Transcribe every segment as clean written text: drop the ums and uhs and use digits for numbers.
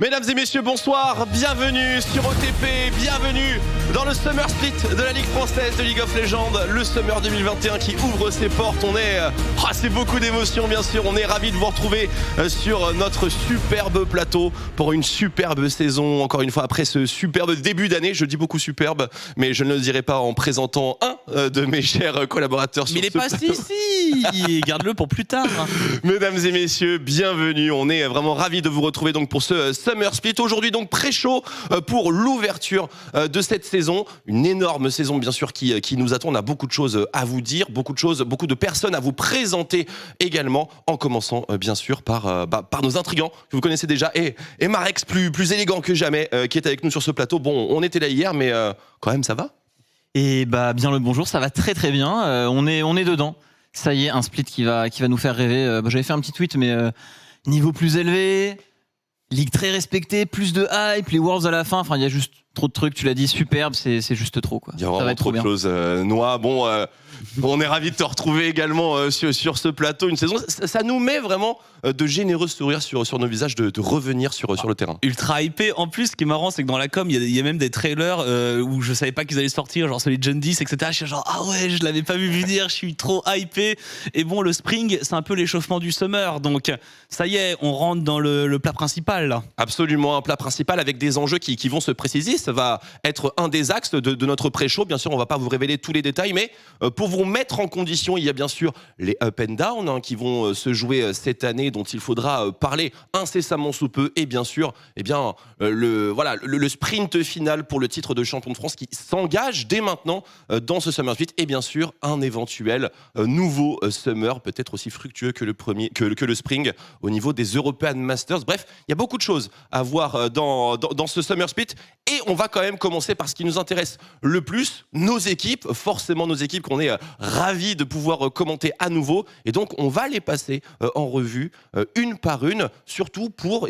Mesdames et messieurs, bonsoir, bienvenue sur OTP, bienvenue dans le Summer Split de la Ligue française de League of Legends, le Summer 2021 qui ouvre ses portes. C'est beaucoup d'émotions bien sûr, on est ravis de vous retrouver sur notre superbe plateau pour une superbe saison, encore une fois après ce superbe début d'année. Je dis beaucoup superbe, mais je ne le dirai pas en présentant un de mes chers collaborateurs sur mais il est pas ici, garde-le pour plus tard. Mesdames et messieurs, bienvenue, on est vraiment ravis de vous retrouver donc pour ce Summer Split. Aujourd'hui donc pré-show pour l'ouverture de cette saison, une énorme saison bien sûr qui nous attend. On a beaucoup de choses à vous dire, beaucoup de personnes à vous présenter également, en commençant bien sûr par nos intrigants que vous connaissez déjà et Marex plus élégant que jamais qui est avec nous sur ce plateau. Bon, on était là hier mais quand même ça va? Et bien le bonjour, ça va très très bien, on est dedans. Ça y est, un split qui va nous faire rêver. J'avais fait un petit tweet mais niveau plus élevé, ligue très respectée, plus de hype, les Worlds à la fin, il y a juste trop de trucs, tu l'as dit, superbe, c'est juste trop quoi. Il y a vraiment trop de choses. Noah, on est ravis de te retrouver également sur ce plateau. Une saison, ça nous met vraiment de généreux sourires sur nos visages de revenir sur le terrain. Ultra hypé. En plus, ce qui est marrant, c'est que dans la com, il y a même des trailers où je savais pas qu'ils allaient sortir, genre celui de Gen 10, etc. Je suis genre, ah ouais, je l'avais pas vu venir, je suis trop hypé. Et bon, le Spring, c'est un peu l'échauffement du Summer. Donc, ça y est, on rentre dans le plat principal, là. Absolument, un plat principal avec des enjeux qui vont se préciser. Ça va être un des axes de notre pré-show. Bien sûr, on va pas vous révéler tous les détails, mais pour vous mettre en condition, il y a bien sûr les up and down qui vont se jouer cette année, dont il faudra parler incessamment sous peu, et bien sûr, le sprint final pour le titre de champion de France qui s'engage dès maintenant dans ce Summer Split, et bien sûr un éventuel nouveau Summer, peut-être aussi fructueux que le Spring au niveau des European Masters. Bref, il y a beaucoup de choses à voir dans ce Summer Split, et on va quand même commencer par ce qui nous intéresse le plus, nos équipes, forcément nos équipes qu'on est ravis de pouvoir commenter à nouveau, et donc on va les passer en revue une par une, surtout pour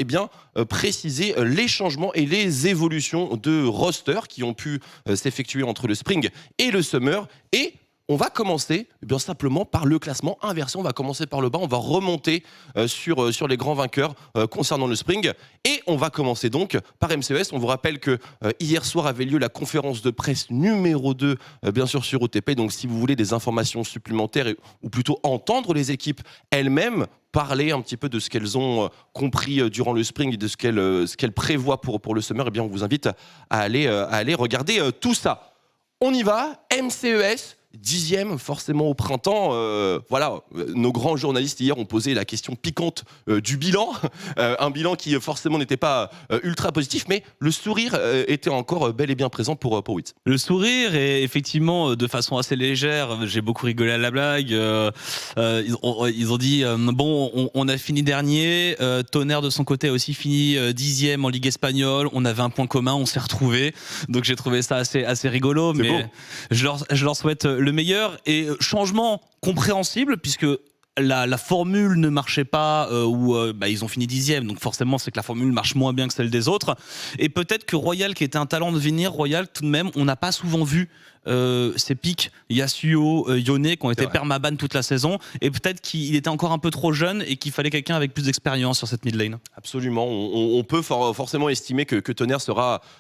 préciser les changements et les évolutions de roster qui ont pu s'effectuer entre le Spring et le Summer. Et on va commencer simplement par le classement inversé. On va commencer par le bas, on va remonter sur les grands vainqueurs concernant le Spring. Et on va commencer donc par MCES. On vous rappelle que hier soir avait lieu la conférence de presse numéro 2, bien sûr sur OTP. Donc si vous voulez des informations supplémentaires, ou plutôt entendre les équipes elles-mêmes parler un petit peu de ce qu'elles ont compris durant le Spring et de ce qu'elles prévoient pour le Summer, on vous invite à aller regarder tout ça. On y va, MCES. 10e forcément au printemps. Nos grands journalistes hier ont posé la question piquante du bilan. Un bilan qui forcément n'était pas ultra positif, mais le sourire était encore bel et bien présent pour Wits. Le sourire, et effectivement de façon assez légère, j'ai beaucoup rigolé à la blague. Ils ont dit on a fini dernier, Tonnerre de son côté a aussi fini 10e en Ligue espagnole, on avait un point commun, on s'est retrouvés. Donc j'ai trouvé ça assez rigolo, mais beau. Je leur souhaite le meilleur, et changement compréhensible puisque la formule ne marchait pas, ils ont fini 10e, donc forcément c'est que la formule marche moins bien que celle des autres, et peut-être que Royal, qui était un talent de venir, Royal tout de même, on n'a pas souvent vu ces pics Yasuo, Yone qui ont été permaban toute la saison, et peut-être qu'il était encore un peu trop jeune et qu'il fallait quelqu'un avec plus d'expérience sur cette mid lane. Absolument, on peut forcément estimer que Tonnerre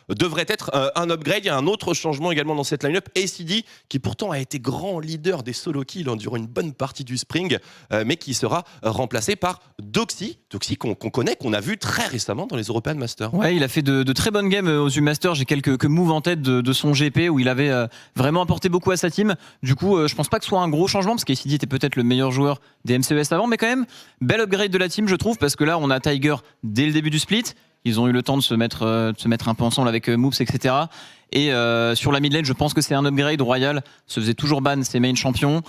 devrait être un upgrade. Il y a un autre changement également dans cette line-up, ACD, qui pourtant a été grand leader des solo kills durant une bonne partie du Spring, mais qui sera remplacé par Doxy qu'on connaît, qu'on a vu très récemment dans les European Masters. Ouais, il a fait de très bonnes games aux U-Masters. J'ai quelques moves en tête de son GP où il avait vraiment apporté beaucoup à sa team. Du coup, je pense pas que ce soit un gros changement, parce qu'ACD était peut-être le meilleur joueur des MCES avant, mais quand même, bel upgrade de la team, je trouve, parce que là, on a Tiger dès le début du split. Ils ont eu le temps de se mettre un peu ensemble avec Moops, etc. Et sur la mid lane, je pense que c'est un upgrade. Royal se faisait toujours ban ses main champions.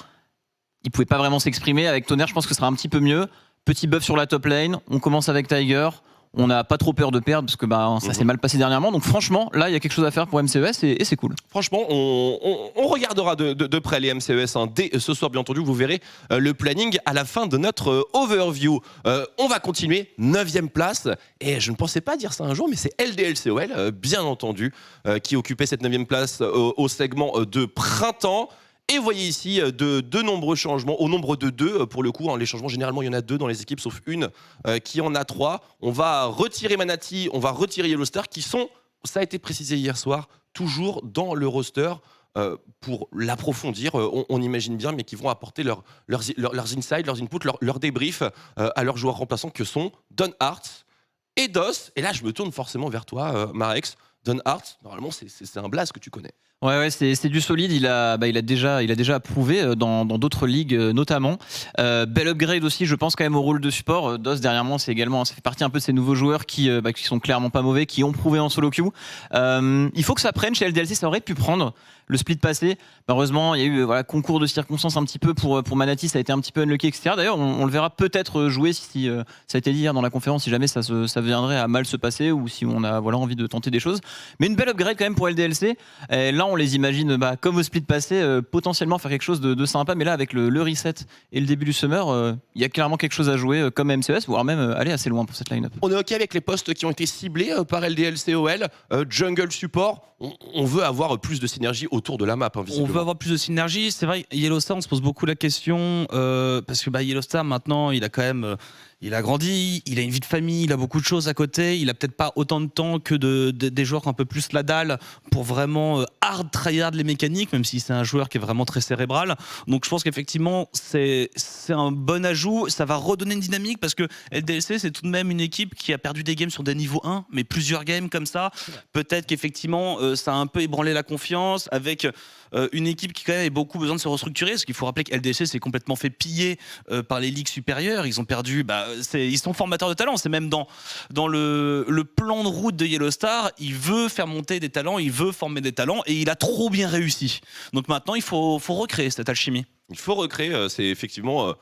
Il pouvait pas vraiment s'exprimer. Avec Tonnerre, je pense que ce sera un petit peu mieux. Petit buff sur la top lane. On commence avec Tiger. On n'a pas trop peur de perdre parce que ça s'est mal passé dernièrement. Donc franchement, là, il y a quelque chose à faire pour MCES et c'est cool. Franchement, on regardera de près les MCES dès ce soir, bien entendu. Vous verrez le planning à la fin de notre overview. On va continuer, 9e place. Et je ne pensais pas dire ça un jour, mais c'est LDLCOL, bien entendu, qui occupait cette 9e place au segment de printemps. Et vous voyez ici de nombreux changements, au nombre de 2 pour le coup. Hein, les changements, généralement, il y en a 2 dans les équipes, sauf une qui en a 3. On va retirer Manati, on va retirer Yellowstar, qui sont, ça a été précisé hier soir, toujours dans le roster pour l'approfondir, on imagine bien, mais qui vont apporter leurs insights, leurs inputs, leurs débriefs à leurs joueurs remplaçants que sont Don Hart et DOS. Et là, je me tourne forcément vers toi, Marex. Don Hart, normalement, c'est un blast que tu connais. Ouais, c'est du solide. Il a déjà approuvé dans d'autres ligues notamment. Bel upgrade aussi, je pense quand même au rôle de support. DOS derrière moi, ça fait partie un peu de ces nouveaux joueurs qui sont clairement pas mauvais, qui ont prouvé en solo queue. Il faut que ça prenne chez LDLC, ça aurait pu prendre le split passé. Heureusement, il y a eu concours de circonstances un petit peu pour Manati, ça a été un petit peu unlucky, etc. D'ailleurs, on le verra peut-être jouer si ça a été dit hier dans la conférence, si jamais ça viendrait à mal se passer ou si on a envie de tenter des choses. Mais une belle upgrade quand même pour LDLC. Et là, on les imagine comme au split passé, potentiellement faire quelque chose de sympa. Mais là, avec le reset et le début du summer, il y a clairement quelque chose à jouer comme MCES, voire même aller assez loin pour cette line-up. On est OK avec les postes qui ont été ciblés par LDLCOL, jungle support. On veut avoir plus de synergie autour de la map. Hein, on veut avoir plus de synergie. C'est vrai, Yellowstar, on se pose beaucoup la question parce que Yellowstar, maintenant, il a quand même... il a grandi, il a une vie de famille, il a beaucoup de choses à côté. Il a peut-être pas autant de temps que des joueurs un peu plus la dalle pour vraiment hard tryhard les mécaniques, même si c'est un joueur qui est vraiment très cérébral. Donc je pense qu'effectivement c'est un bon ajout. Ça va redonner une dynamique parce que LDLC c'est tout de même une équipe qui a perdu des games sur des niveaux 1, mais plusieurs games comme ça. Peut-être qu'effectivement ça a un peu ébranlé la confiance avec une équipe qui quand même a beaucoup besoin de se restructurer. Parce qu'il faut rappeler que LDLC s'est complètement fait piller par les ligues supérieures. Ils ont perdu... ils sont formateurs de talents. C'est même dans le plan de route de Yellowstar. Il veut faire monter des talents, il veut former des talents et il a trop bien réussi. Donc maintenant, il faut recréer cette alchimie. Il faut recréer, c'est effectivement,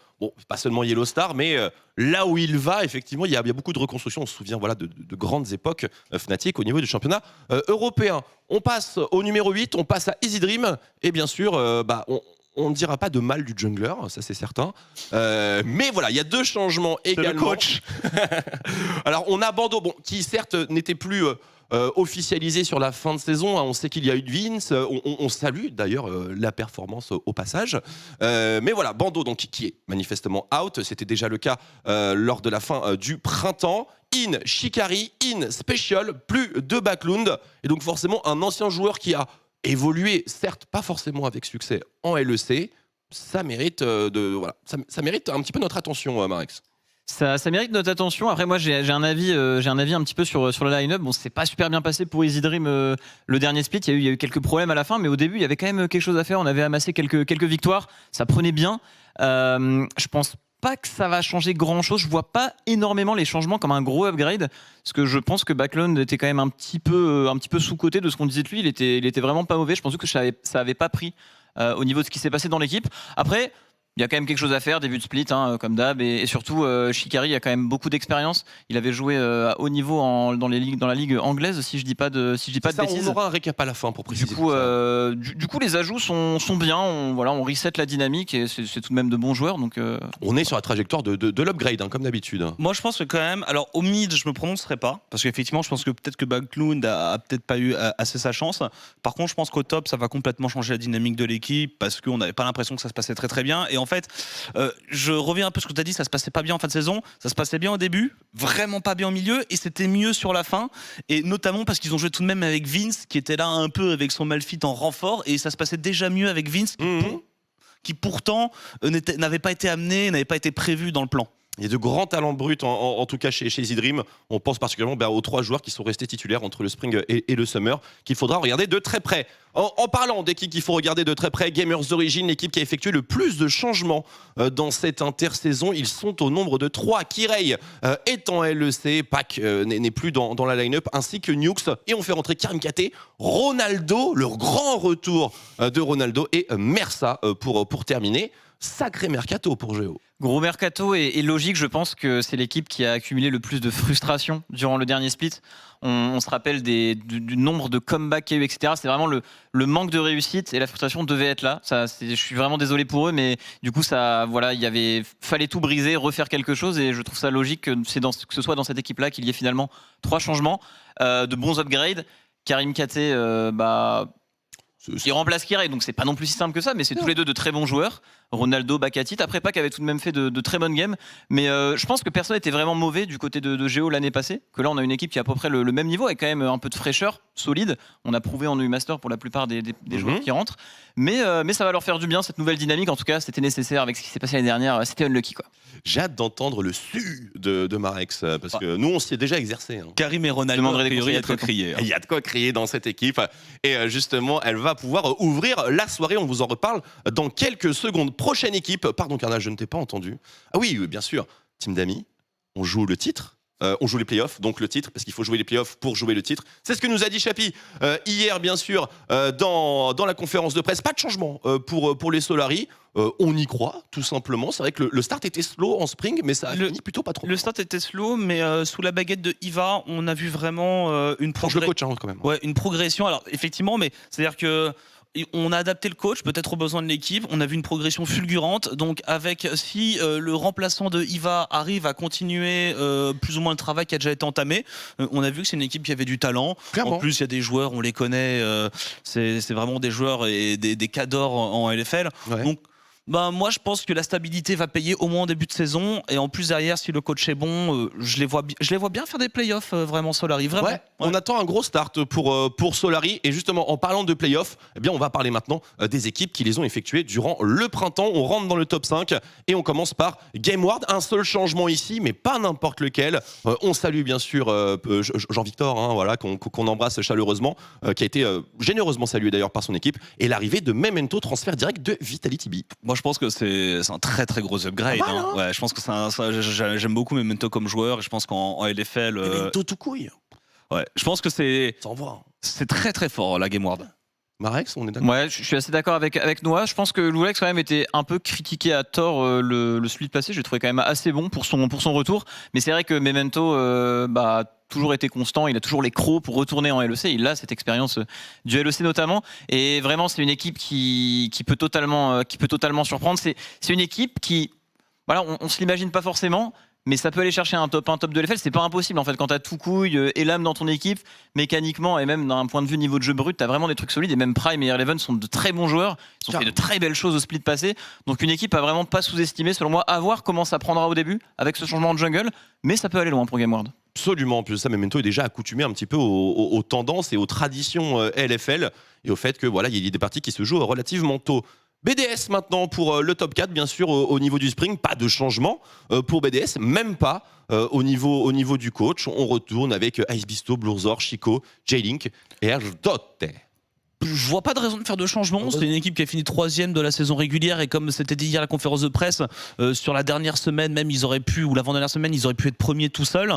pas seulement Yellowstar, mais là où il va, effectivement, il y a beaucoup de reconstruction. On se souvient de grandes époques Fnatic au niveau du championnat européen. On passe au numéro 8, on passe à Easy Dream. Et bien sûr, on ne dira pas de mal du jungler, ça c'est certain. Mais voilà, il y a 2 changements également. Le coach. Alors on a Bando, qui certes n'était plus officialisé sur la fin de saison. Hein, on sait qu'il y a eu de Vince. On salue d'ailleurs la performance au passage. Mais voilà, Bando donc, qui est manifestement out. C'était déjà le cas lors de la fin du printemps. In Shikari, in Special, plus de Backlund. Et donc forcément un ancien joueur qui a évolué, certes pas forcément avec succès en LEC, ça mérite ça mérite un petit peu notre attention, Marex. Ça mérite notre attention. Après, moi, j'ai un avis un petit peu sur le line-up. Bon, c'est pas super bien passé pour Easy Dream le dernier split. Il y a eu quelques problèmes à la fin, mais au début, il y avait quand même quelque chose à faire. On avait amassé quelques victoires. Ça prenait bien. Je pense pas que ça va changer grand-chose. Je vois pas énormément les changements comme un gros upgrade, parce que je pense que Backlund était quand même un petit peu sous-coté de ce qu'on disait de lui. Il était vraiment pas mauvais. Je pense que ça avait pas pris au niveau de ce qui s'est passé dans l'équipe. Après, il y a quand même quelque chose à faire, début de split, comme d'hab, et surtout Shikari a quand même beaucoup d'expérience. Il avait joué à haut niveau dans la ligue anglaise, si je dis pas de bêtises. On aura un récap à la fin pour préciser. Du coup, les ajouts sont bien. On reset la dynamique et c'est tout de même de bons joueurs. Donc on est sur la trajectoire de l'upgrade, comme d'habitude. Moi, je pense que quand même, alors au mid, je me prononcerai pas parce qu'effectivement, je pense que peut-être que Backlund a peut-être pas eu assez sa chance. Par contre, je pense qu'au top, ça va complètement changer la dynamique de l'équipe parce qu'on n'avait pas l'impression que ça se passait très très bien. Et en fait, je reviens un peu sur ce que tu as dit, ça se passait pas bien en fin de saison, ça se passait bien au début, vraiment pas bien au milieu, et c'était mieux sur la fin, et notamment parce qu'ils ont joué tout de même avec Vince, qui était là un peu avec son Malphite en renfort, et ça se passait déjà mieux avec Vince, qui pourtant n'avait pas été amené, n'avait pas été prévu dans le plan. Il y a de grands talents bruts, en tout cas chez Easy Dream. On pense particulièrement aux 3 joueurs qui sont restés titulaires entre le Spring et le Summer, qu'il faudra regarder de très près. En parlant d'équipes qu'il faut regarder de très près, Gamers Origin, l'équipe qui a effectué le plus de changements dans cette intersaison. Ils sont au nombre de 3. Kirei est en LEC, Pac n'est plus dans la line-up, ainsi que Nukes. Et on fait rentrer Karim Kate, Ronaldo, le grand retour de Ronaldo, et Mersa pour terminer. Sacré mercato pour Géo. Gros mercato et logique, je pense que c'est l'équipe qui a accumulé le plus de frustration durant le dernier split. On se rappelle du nombre de comebacks qu'il y a eu, etc. C'est vraiment le manque de réussite et la frustration devait être là. Je suis vraiment désolé pour eux, mais du coup, fallait tout briser, refaire quelque chose, et je trouve ça logique que ce soit dans cette équipe-là qu'il y ait finalement 3 changements, de bons upgrades. Karim Kate, qui remplace Kirei, donc c'est pas non plus si simple que ça, mais c'est tous les deux de très bons joueurs. Ronaldo, Bakatit, après Pac avait tout de même fait de très bonnes games, mais je pense que personne n'était vraiment mauvais du côté de Géo l'année passée, que là on a une équipe qui a à peu près le même niveau, avec quand même un peu de fraîcheur, solide. On a prouvé en EU Master pour la plupart des joueurs qui rentrent, mais ça va leur faire du bien, cette nouvelle dynamique. En tout cas, c'était nécessaire avec ce qui s'est passé l'année dernière, c'était unlucky quoi. J'ai hâte d'entendre le su de Marex, parce que nous, on s'y est déjà exercé. Hein. Karim et Ronaldo, a priori, il y a de quoi crier. Il y a de quoi crier dans cette équipe. Et justement, elle va pouvoir ouvrir la soirée. On vous en reparle dans quelques secondes. Prochaine équipe. Pardon, Carnage, je ne t'ai pas entendu. Ah oui, bien sûr. Team Dami, on joue le titre. On joue les playoffs, donc le titre, parce qu'il faut jouer les playoffs pour jouer le titre. C'est ce que nous a dit Chapi hier, bien sûr, dans la conférence de presse. Pas de changement pour les Solari. On y croit, tout simplement. C'est vrai que le start était slow en spring, mais ça a fini plutôt pas trop. Le start était slow, mais sous la baguette de Iva, on a vu vraiment une Change le coach, hein, quand même. Ouais, une progression. Alors, effectivement, mais c'est-à-dire que on a adapté le coach, peut-être aux besoins de l'équipe. On a vu une progression fulgurante. Donc, si le remplaçant de Iva arrive à continuer plus ou moins le travail qui a déjà été entamé, on a vu que c'est une équipe qui avait du talent. Clairement. En plus, il y a des joueurs, on les connaît. C'est vraiment des joueurs et des cadors en LFL. Ouais. Donc, moi, je pense que la stabilité va payer au moins en début de saison. Et en plus, derrière, si le coach est bon, je les vois bien faire des playoffs, vraiment, Solari. Vraiment. Ouais, on attend un gros start pour Solari. Et justement, en parlant de playoffs, eh bien, on va parler maintenant des équipes qui les ont effectuées durant le printemps. On rentre dans le top 5 et on commence par GameWard. Un seul changement ici, mais pas n'importe lequel. On salue bien sûr Jean-Victor, hein, voilà, qu'on embrasse chaleureusement, qui a été généreusement salué d'ailleurs par son équipe. Et l'arrivée de Memento, transfert direct de Vitality B. Moi, je pense que c'est un très très gros upgrade. Ah, voilà. Ouais, je pense que j'aime beaucoup Memento comme joueur. Et je pense qu'en LFL, Memento tout couille. ouais, je pense que c'est Ça envoie. très très fort la GameWard. Marex, on est d'accord. Ouais, je suis assez d'accord avec Noah. Je pense que Loulex quand même était un peu critiqué à tort le split passé. Je l'ai trouvé quand même assez bon pour son retour. Mais c'est vrai que Memento toujours été constant, il a toujours les crocs pour retourner en LEC, il a cette expérience du LEC notamment, et vraiment c'est une équipe qui peut totalement surprendre. C'est une équipe qui, voilà, on se l'imagine pas forcément, mais ça peut aller chercher un top 1, top de l'FL, c'est pas impossible en fait quand t'as tout couille et l'âme dans ton équipe, mécaniquement et même d'un point de vue niveau de jeu brut, t'as vraiment des trucs solides, et même Prime et Eleven sont de très bons joueurs, ils ont fait de très belles choses au split passé, donc une équipe à vraiment pas sous-estimer selon moi, à voir comment ça prendra au début avec ce changement de jungle, mais ça peut aller loin pour GameWard. Absolument, en plus de ça, Memento est déjà accoutumé un petit peu aux tendances et aux traditions LFL et au fait que voilà, il y a des parties qui se jouent relativement tôt. BDS maintenant pour le top 4, bien sûr, au niveau du spring, pas de changement pour BDS, même pas au niveau du coach. On retourne avec Ice Bisto, Blurzor, Chico, J-Link et Erdotte. Je vois pas de raison de faire de changement. C'est une équipe qui a fini 3e de la saison régulière, et comme c'était dit hier à la conférence de presse, sur la dernière semaine même, ils auraient pu, ou l'avant-dernière semaine, ils auraient pu être premiers tout seuls.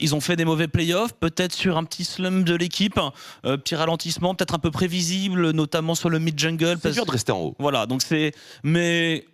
Ils ont fait des mauvais playoffs, peut-être sur un petit slump de l'équipe, petit ralentissement, peut-être un peu prévisible, notamment sur le mid-jungle. C'est dur de rester en haut. Voilà, donc mais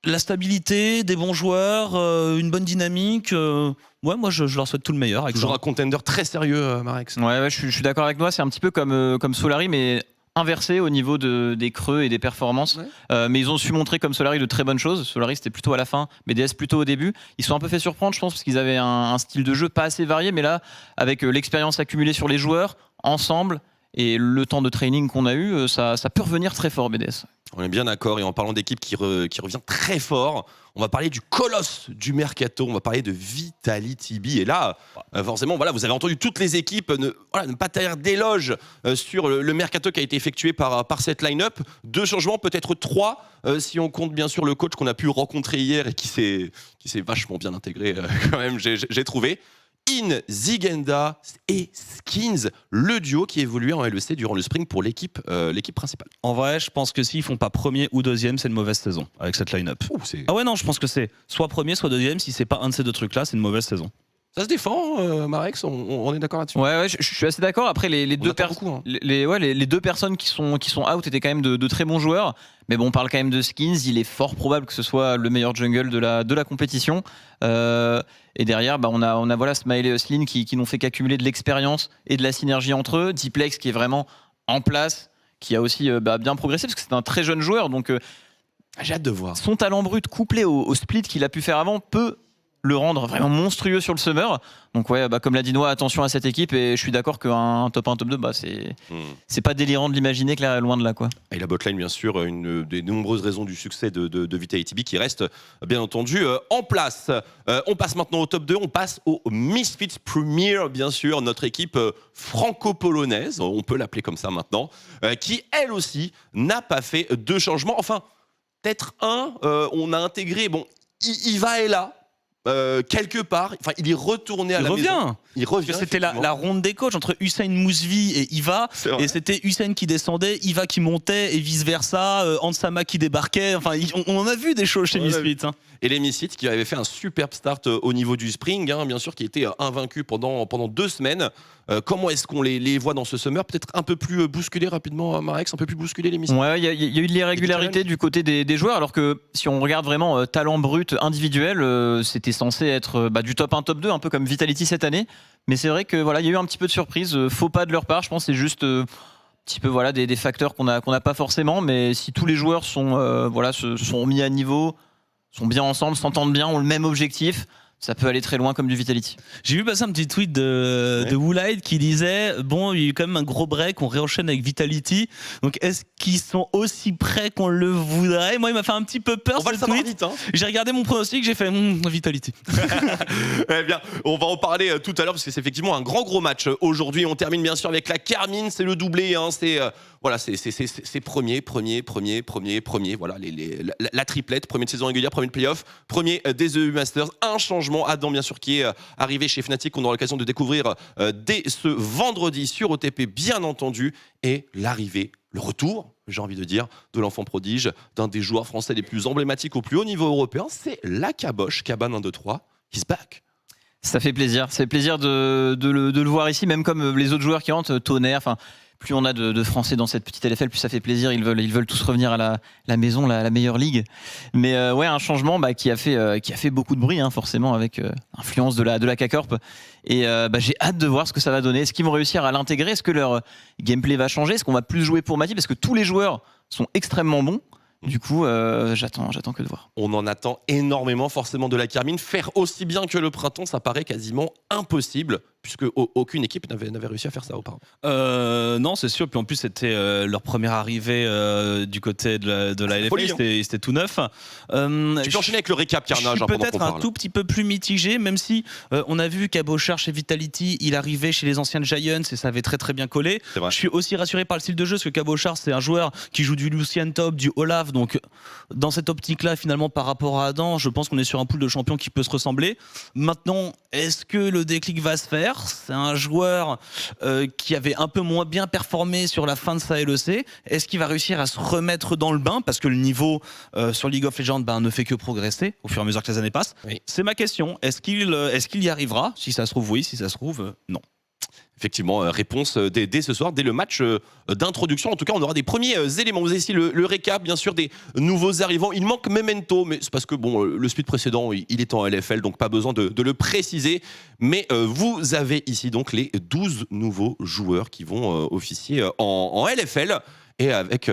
la stabilité, des bons joueurs, une bonne dynamique. Ouais, moi je leur souhaite tout le meilleur. Toujours un contender très sérieux, Marex. Ouais, je suis d'accord avec toi. C'est un petit peu comme Solari, mais inversé au niveau des creux et des performances. Ouais. Mais ils ont su montrer comme Solari de très bonnes choses. Solari c'était plutôt à la fin, BDS plutôt au début. Ils sont un peu fait surprendre, je pense, parce qu'ils avaient un style de jeu pas assez varié, mais là, avec l'expérience accumulée sur les joueurs, ensemble, et le temps de training qu'on a eu, ça peut revenir très fort, BDS. On est bien d'accord, et en parlant d'équipe qui revient très fort, on va parler du colosse du Mercato, on va parler de Vitality B. Et là, forcément, voilà, vous avez entendu toutes les équipes ne pas taire d'éloges sur le Mercato qui a été effectué par cette line-up. 2 changements, peut-être 3, si on compte bien sûr le coach qu'on a pu rencontrer hier et qui s'est vachement bien intégré quand même, j'ai trouvé. Zigenda et Skins, le duo qui évoluait en LEC durant le spring pour l'équipe principale. En vrai, je pense que s'ils font pas premier ou deuxième, c'est une mauvaise saison avec cette line-up. Ah ouais, non, je pense que c'est soit premier, soit deuxième. Si c'est pas un de ces deux trucs-là, c'est une mauvaise saison. Ça se défend, Marex, on est d'accord là-dessus. Ouais, je suis assez d'accord. Après, les deux personnes qui sont out étaient quand même de très bons joueurs. Mais bon, on parle quand même de Skins. Il est fort probable que ce soit le meilleur jungle de la compétition. Et derrière, on a voilà, Smiley et Uslin qui n'ont fait qu'accumuler de l'expérience et de la synergie entre eux. Diplex qui est vraiment en place, qui a aussi bien progressé parce que c'est un très jeune joueur. Donc, j'ai hâte de voir. Son talent brut couplé au split qu'il a pu faire avant peut le rendre vraiment monstrueux sur le summer. Donc ouais, comme l'a dit Noah, attention à cette équipe, et je suis d'accord qu'un top 1, top 2, c'est pas délirant de l'imaginer que là, loin de là, quoi. Et la botlane, bien sûr, une des nombreuses raisons du succès de Vitality B qui reste bien entendu en place. On passe maintenant au top 2, on passe au Misfits Premier, bien sûr, notre équipe franco-polonaise, on peut l'appeler comme ça maintenant, qui elle aussi n'a pas fait de changement. Enfin, peut-être on a intégré, Iva est là. Quelque part, enfin, il est retourné à la maison. Il revient. C'était la ronde des coachs entre Hussein Mousvi et Iva, et c'était Hussein qui descendait, Iva qui montait et vice versa. Ansama qui débarquait. Enfin, on en a vu des choses chez Misfits. Hein. Et les Misfits qui avaient fait un superbe start au niveau du spring, bien sûr, qui était invaincu pendant 2 semaines. Comment est-ce qu'on les voit dans ce summer? Peut-être un peu plus bousculé rapidement, Marex, un peu plus bousculé les Misfits. Ouais, il y a eu de l'irrégularité du côté des joueurs, alors que si on regarde vraiment talent brut individuel, c'était censé être du top 1, top 2, un peu comme Vitality cette année. Mais c'est vrai que voilà, il y a eu un petit peu de surprise, faux pas de leur part. Je pense que c'est juste un petit peu des facteurs qu'on n'a pas forcément. Mais si tous les joueurs se sont mis à niveau, sont bien ensemble, s'entendent bien, ont le même objectif, ça peut aller très loin comme du Vitality. J'ai vu passer un petit tweet de Woolite qui disait il y a eu quand même un gros break, on réenchaîne avec Vitality. Donc est-ce qu'ils sont aussi prêts qu'on le voudrait? Moi, il m'a fait un petit peu peur. On va le savoir vite. J'ai regardé mon pronostic, j'ai fait Vitality. Eh bien, on va en parler tout à l'heure parce que c'est effectivement un gros match aujourd'hui. On termine bien sûr avec la Carmine, c'est le doublé. C'est premier. Voilà, la triplette, premier de saison régulière, premier de playoff, premier des EU Masters. Un changement, Adam bien sûr qui est arrivé chez Fnatic, qu'on aura l'occasion de découvrir dès ce vendredi sur OTP bien entendu, et l'arrivée, le retour, j'ai envie de dire, de l'enfant prodige, d'un des joueurs français les plus emblématiques au plus haut niveau européen, c'est la Caboche, Caban 1-2-3, he's back. Ça fait plaisir, de le voir ici, même comme les autres joueurs qui rentrent, Tonnerre, enfin. Plus on a de Français dans cette petite LFL, plus ça fait plaisir. Ils veulent tous revenir à la maison, la meilleure ligue. Mais un changement qui a fait beaucoup de bruit, forcément, avec l'influence de la K-Corp. Et j'ai hâte de voir ce que ça va donner. Est-ce qu'ils vont réussir à l'intégrer? Est-ce que leur gameplay va changer? Est-ce qu'on va plus jouer pour Mati? Parce que tous les joueurs sont extrêmement bons. Du coup, j'attends que de voir. On en attend énormément, forcément, de la Carmine. Faire aussi bien que le printemps, ça paraît quasiment impossible, puisque aucune équipe n'avait réussi à faire ça auparavant. Non, c'est sûr. Puis en plus, c'était leur première arrivée du côté de la LFL. C'était tout neuf. Tu peux enchaîner avec le récap, Carnage. Je suis peut-être un tout petit peu plus mitigé, même si on a vu Cabochard chez Vitality, il arrivait chez les anciennes Giants et ça avait très très bien collé. Je suis aussi rassuré par le style de jeu, parce que Cabochard, c'est un joueur qui joue du Lucian Top, du Olaf. Donc, dans cette optique-là, finalement, par rapport à Adam, je pense qu'on est sur un pool de champions qui peut se ressembler. Maintenant, est-ce que le déclic va se faire? C'est un joueur qui avait un peu moins bien performé sur la fin de sa LEC. Est-ce qu'il va réussir à se remettre dans le bain? Parce que le niveau sur League of Legends ne fait que progresser au fur et à mesure que les années passent. Oui. C'est ma question. Est-ce qu'il y arrivera? Si ça se trouve, oui. Si ça se trouve, non. Effectivement, réponse dès ce soir, dès le match d'introduction. En tout cas, on aura des premiers éléments. Vous avez ici le récap, bien sûr, des nouveaux arrivants. Il manque Memento, mais c'est parce que le split précédent, il est en LFL, donc pas besoin de le préciser. Mais vous avez ici donc les 12 nouveaux joueurs qui vont officier en LFL. Et avec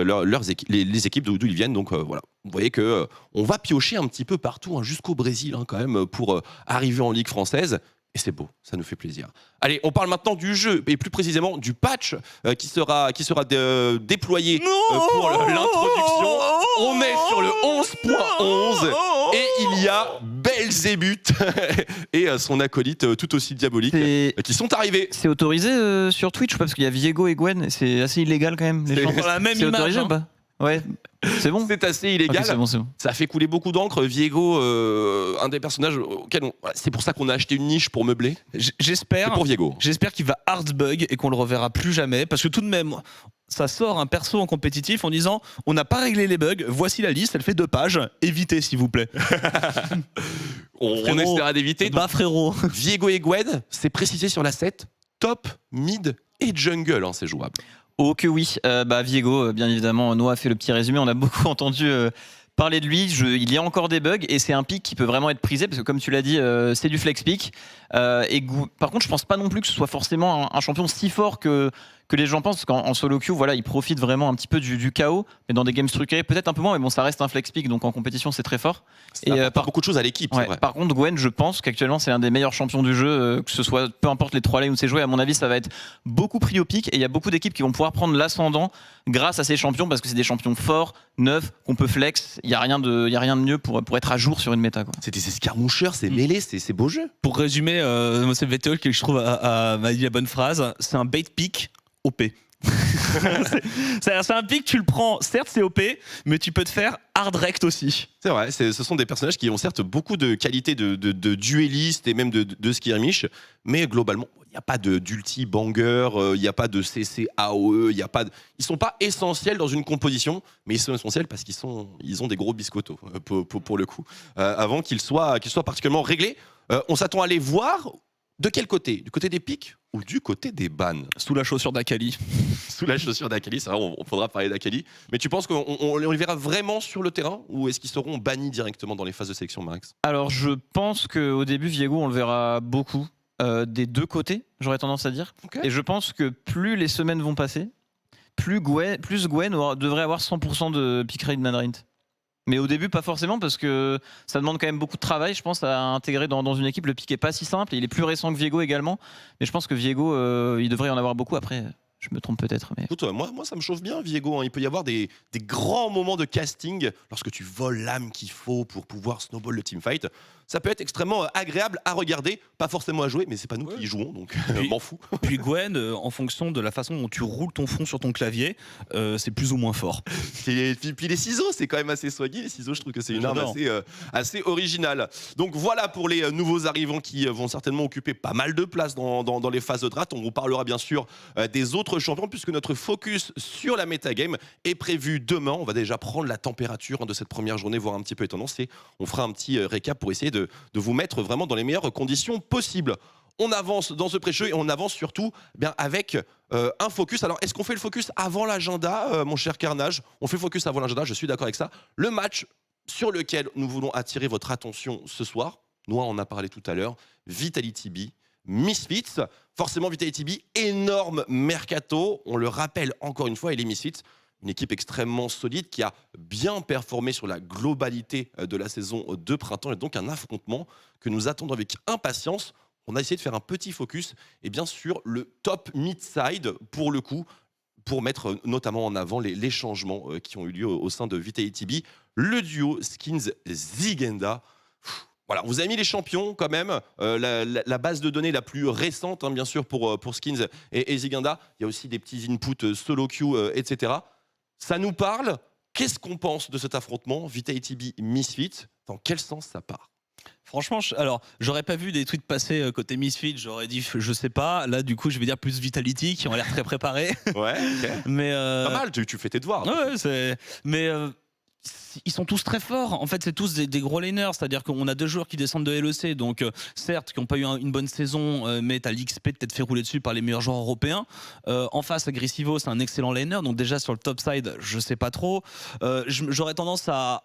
les équipes d'où ils viennent. Donc voilà, vous voyez qu'on va piocher un petit peu partout, jusqu'au Brésil quand même, pour arriver en Ligue française. Et c'est beau, ça nous fait plaisir. Allez, on parle maintenant du jeu, et plus précisément du patch qui sera déployé pour l'introduction. On est sur le 11.11 et il y a Belzébuth et son acolyte tout aussi diabolique qui sont arrivés. C'est autorisé sur Twitch, parce qu'il y a Viego et Gwen, c'est assez illégal quand même. C'est la même image. Autorisé ou pas? Ouais, c'est bon. C'est assez illégal. Okay, c'est bon. Ça a fait couler beaucoup d'encre. Viego, un des personnages auxquels c'est pour ça qu'on a acheté une niche pour meubler. J'espère. Pour Viego. J'espère qu'il va hardbug et qu'on le reverra plus jamais, parce que tout de même, ça sort un perso en compétitif en disant on n'a pas réglé les bugs. Voici la liste. Elle fait 2 pages. Évitez s'il vous plaît. on essaiera d'éviter. Bah frérot. Viego et Gwen, c'est précisé sur la set. Top, mid et jungle, c'est jouable. Oh que oui, Viego, bien évidemment, Noah a fait le petit résumé, on a beaucoup entendu parler de lui, il y a encore des bugs et c'est un pick qui peut vraiment être prisé parce que comme tu l'as dit, c'est du flex pick. Par contre, je pense pas non plus que ce soit forcément un champion si fort que que les gens pensent, parce qu'en solo queue, voilà, ils profitent vraiment un petit peu du chaos, mais dans des games structurés, peut-être un peu moins, mais bon, ça reste un flex pick, donc en compétition, c'est très fort. Ça apporte beaucoup de choses à l'équipe. Ouais, c'est vrai. par contre, Gwen, je pense qu'actuellement, c'est l'un des meilleurs champions du jeu, que ce soit, peu importe les 3 lanes où c'est joué, à mon avis, ça va être beaucoup pris au pic, et il y a beaucoup d'équipes qui vont pouvoir prendre l'ascendant grâce à ces champions, parce que c'est des champions forts, neufs, qu'on peut flex. Il n'y a rien de mieux pour être à jour sur une méta, quoi. C'est des escarmoucheurs, c'est mêlé, c'est beau jeu. Pour résumer, moi, c'est VTO qui je trouve m'a dit la bonne phrase. C'est un bait pick OP. c'est un pick, tu le prends, certes c'est OP, mais tu peux te faire hard rect aussi. C'est vrai, ce sont des personnages qui ont certes beaucoup de qualités de duellistes et même de skirmish, mais globalement, il n'y a pas d'ulti banger, il n'y a pas de CC AOE, ils sont pas essentiels dans une composition, mais ils sont essentiels parce qu'ils ont des gros biscottos pour le coup. Avant qu'ils soient particulièrement réglés, on s'attend à les voir. De quel côté? Du côté des pics ou du côté des bans? Sous la chaussure d'Akali. Sous la chaussure d'Akali, c'est vrai, on faudra parler d'Akali. Mais tu penses qu'on les verra vraiment sur le terrain ou est-ce qu'ils seront bannis directement dans les phases de sélection, Max? Alors, je pense qu'au début, Viego, on le verra beaucoup des deux côtés, j'aurais tendance à dire. Okay. Et je pense que plus les semaines vont passer, plus Gwen devrait avoir 100% de pick rate Manrint. Mais au début, pas forcément, parce que ça demande quand même beaucoup de travail, je pense, à intégrer dans une équipe. Le pick est pas si simple, et il est plus récent que Viego également. Mais je pense que Viego, il devrait y en avoir beaucoup. Après, je me trompe peut-être. Mais... Écoute, moi, ça me chauffe bien, Viego. Hein. Il peut y avoir des grands moments de casting lorsque tu voles l'âme qu'il faut pour pouvoir snowball le teamfight. Ça peut être extrêmement agréable à regarder, pas forcément à jouer, mais c'est pas nous qui y jouons, donc m'en fous. Puis Gwen, en fonction de la façon dont tu roules ton front sur ton clavier, c'est plus ou moins fort. Puis les ciseaux, c'est quand même assez soigné. Les ciseaux, je trouve que c'est une arme assez originale. Donc voilà pour les nouveaux arrivants qui vont certainement occuper pas mal de place dans les phases de draft. On vous parlera bien sûr des autres champions, puisque notre focus sur la metagame est prévu demain. On va déjà prendre la température de cette première journée, voir un petit peu les tendances, et on fera un petit récap pour essayer de vous mettre vraiment dans les meilleures conditions possibles. On avance dans ce pré-show et on avance surtout avec un focus. Alors, est-ce qu'on fait le focus avant l'agenda, mon cher Carnage? On fait le focus avant l'agenda, je suis d'accord avec ça. Le match sur lequel nous voulons attirer votre attention ce soir, nous on en a parlé tout à l'heure, Vitality B, Misfits. Forcément, Vitality B, énorme mercato. On le rappelle encore une fois, et les Misfits, une équipe extrêmement solide qui a bien performé sur la globalité de la saison de printemps, et donc un affrontement que nous attendons avec impatience. On a essayé de faire un petit focus et bien sûr le top mid-side pour le coup, pour mettre notamment en avant les changements qui ont eu lieu au sein de Vitality B. Le duo Skins-Zigenda. Voilà, on vous a mis les champions quand même, la base de données la plus récente, hein, bien sûr, pour Skins et Zigenda. Il y a aussi des petits inputs solo queue, etc. Ça nous parle. Qu'est-ce qu'on pense de cet affrontement Vitality B Misfits? Dans quel sens ça part? Franchement, alors j'aurais pas vu des tweets passer côté Misfits, j'aurais dit je sais pas. Là, du coup, je vais dire plus Vitality qui ont l'air très préparés. Ouais, ok. Mais pas mal, tu fais tes devoirs. Ouais, mais ils sont tous très forts. En fait, c'est tous des gros laners. C'est-à-dire qu'on a 2 joueurs qui descendent de LEC, donc certes, qui n'ont pas eu une bonne saison, mais t'as l'XP peut-être fait rouler dessus par les meilleurs joueurs européens. En face, Aggressivo, c'est un excellent laner. Donc déjà, sur le top side, je sais pas trop. J'aurais tendance à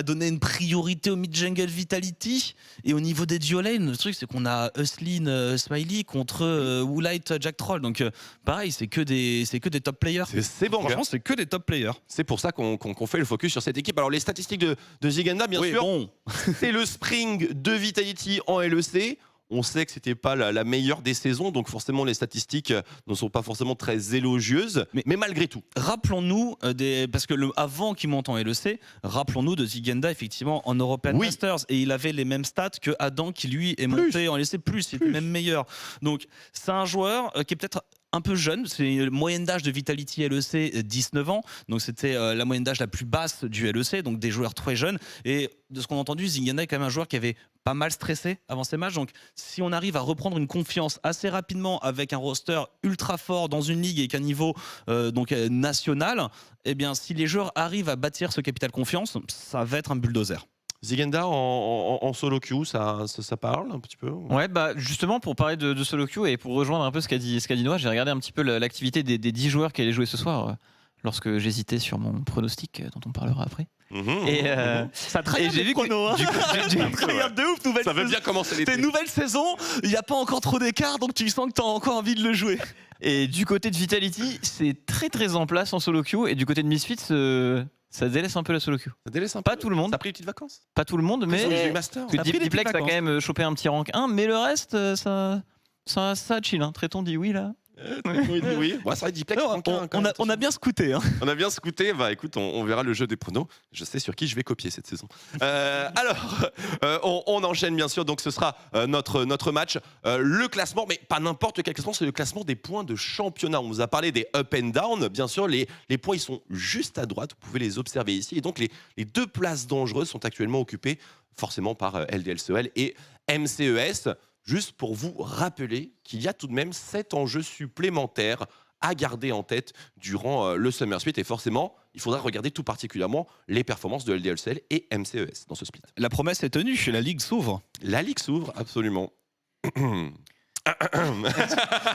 donner une priorité au mid-jungle Vitality. Et au niveau des duo lane, le truc, c'est qu'on a Huslin Smiley contre Woolite Jack Troll. Donc pareil, c'est que des top players. C'est bon, franchement, c'est que des top players. C'est pour ça qu'on fait le focus sur cette équipe. Alors les statistiques de Zigenda, bien sûr, bon. c'est le spring de Vitality en LEC. On sait que c'était pas la meilleure des saisons, donc forcément les statistiques ne sont pas forcément très élogieuses, mais malgré tout. Rappelons-nous, parce que avant qu'il monte en LEC, rappelons-nous de Zigenda effectivement en European Masters, et il avait les mêmes stats que Adam qui lui est monté en LEC, il était même meilleur. Donc c'est un joueur qui est peut-être un peu jeune, c'est la moyenne d'âge de Vitality LEC 19 ans, donc c'était la moyenne d'âge la plus basse du LEC, donc des joueurs très jeunes. Et de ce qu'on a entendu, Zigenda est quand même un joueur qui avait pas mal stressé avant ces matchs, donc si on arrive à reprendre une confiance assez rapidement avec un roster ultra fort dans une ligue et qu'un niveau national, eh bien si les joueurs arrivent à bâtir ce capital confiance, ça va être un bulldozer. Zigenda en solo queue, ça parle un petit peu? Ouais, bah justement pour parler de solo queue et pour rejoindre un peu ce qu'a dit Noah, j'ai regardé un petit peu l'activité des 10 joueurs qui allaient jouer ce soir lorsque j'hésitais sur mon pronostic dont on parlera après. Ça trahit j'ai vu chrono, hein. Incroyable de ouf, nouvelle ça veut bien commencer l'été. T'es nouvelle saison, il n'y a pas encore trop d'écart, donc tu sens que t'as encore envie de le jouer. Et du côté de Vitality, c'est très très en place en solo queue. Et du côté de Misfits, ça délaisse un peu la solo queue. Ça délaisse un peu. Pas tout le monde. T'as pris une petite vacances. Pas tout le monde, Ils ont mais eu Master. que T'as pris des Diplex petites a quand vacances. même chopé un petit rank 1, mais le reste, ça chill. Hein. Traiton dit oui là. Oui. Bon, ça va, Diplex. On a bien scouté. Hein. On a bien scouté. Bah écoute, on verra le jeu des pronos. Je sais sur qui je vais copier cette saison. Alors, on enchaîne bien sûr. Donc ce sera notre match. Le classement, mais pas n'importe quel classement, c'est le classement des points de championnat. On vous a parlé des up and down. Bien sûr, les points ils sont juste à droite. Vous pouvez les observer ici. Et donc les deux places dangereuses sont actuellement occupées forcément par LDLCEL et MCES. Juste pour vous rappeler qu'il y a tout de même 7 enjeux supplémentaires à garder en tête durant le Summer Split. Et forcément, il faudra regarder tout particulièrement les performances de LDLCL et MCES dans ce split. La promesse est tenue, la ligue s'ouvre. La ligue s'ouvre, absolument.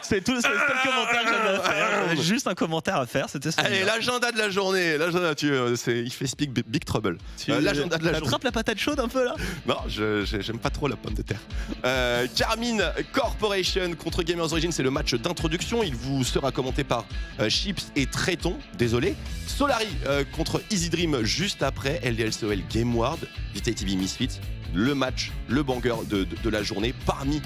C'est tout le seul commentaire que j'avais à faire. J'avais juste un commentaire à faire, c'était ça. Allez, l'agenda de la journée. Il fait speak Big Trouble. L'agenda de la journée. T'attrapes la patate chaude un peu là. Non, j'aime pas trop la pomme de terre. Carmine Corporation contre Gamers Origin, c'est le match d'introduction. Il vous sera commenté par Chips et Traiton. Désolé. Solari contre Easy Dream juste après. LDLCOL Game World. Vitality TV Misfits. Le match, le banger de la journée parmi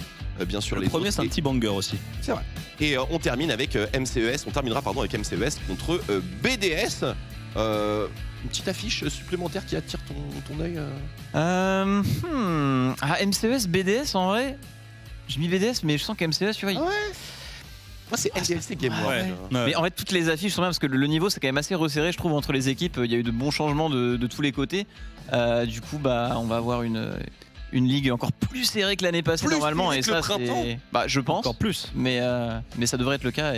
bien sûr Le les premier autres. c'est un petit banger aussi. C'est vrai. Et on termine avec MCES. On terminera avec MCES contre BDS. Une petite affiche supplémentaire qui attire ton œil. MCES, BDS en vrai. J'ai mis BDS, mais je sens qu'MCES, tu vois. Moi, c'est LDLC Game World. Mais en fait, toutes les affiches sont bien parce que le niveau c'est quand même assez resserré, je trouve, entre les équipes. Il y a eu de bons changements de tous les côtés. Du coup, on va avoir une ligue encore plus serrée que l'année passée Plus normalement. serrée Et que le ça, printemps. c'est. Je pense. Encore plus. Mais ça devrait être le cas.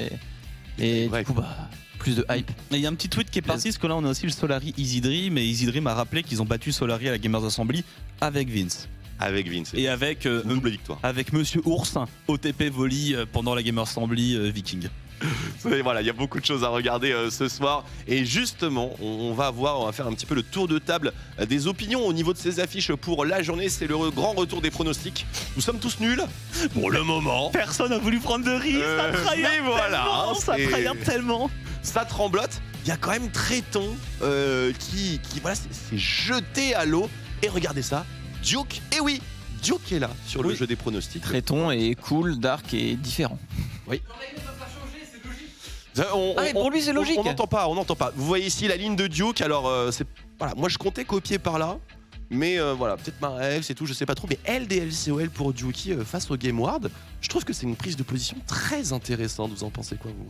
Et Ouais. du coup, plus de hype. Et il y a un petit tweet qui est parti parce que là on a aussi le Solari Easy Dream et Easy Dream a rappelé qu'ils ont battu Solari à la Gamers Assembly avec Vince. Avec Vince. Et avec double victoire. avec Monsieur Ours, OTP Volley pendant la Gamers Assembly Viking. Et voilà, il y a beaucoup de choses à regarder ce soir. Et justement, on va faire un petit peu le tour de table des opinions au niveau de ces affiches pour la journée. C'est le grand retour des pronostics. Nous sommes tous nuls pour le moment. Personne n'a voulu prendre de risque, ça trahit mais voilà, tellement, ça c'est- trahit tellement. Ça tremblote. Il y a quand même Traiton qui voilà, s'est jeté à l'eau. Et regardez ça, Duke. Et oui, Duke est là sur le Oui. jeu des pronostics. Traiton est cool, dark et différent. Pour lui, c'est logique. On n'entend pas. Vous voyez ici la ligne de Duke. Alors, voilà, moi je comptais copier par là. Mais voilà, peut-être ma rêve, c'est tout, je sais pas trop. Mais LDLCOL pour Duke face au Game World, je trouve que c'est une prise de position très intéressante. Vous en pensez quoi, vous?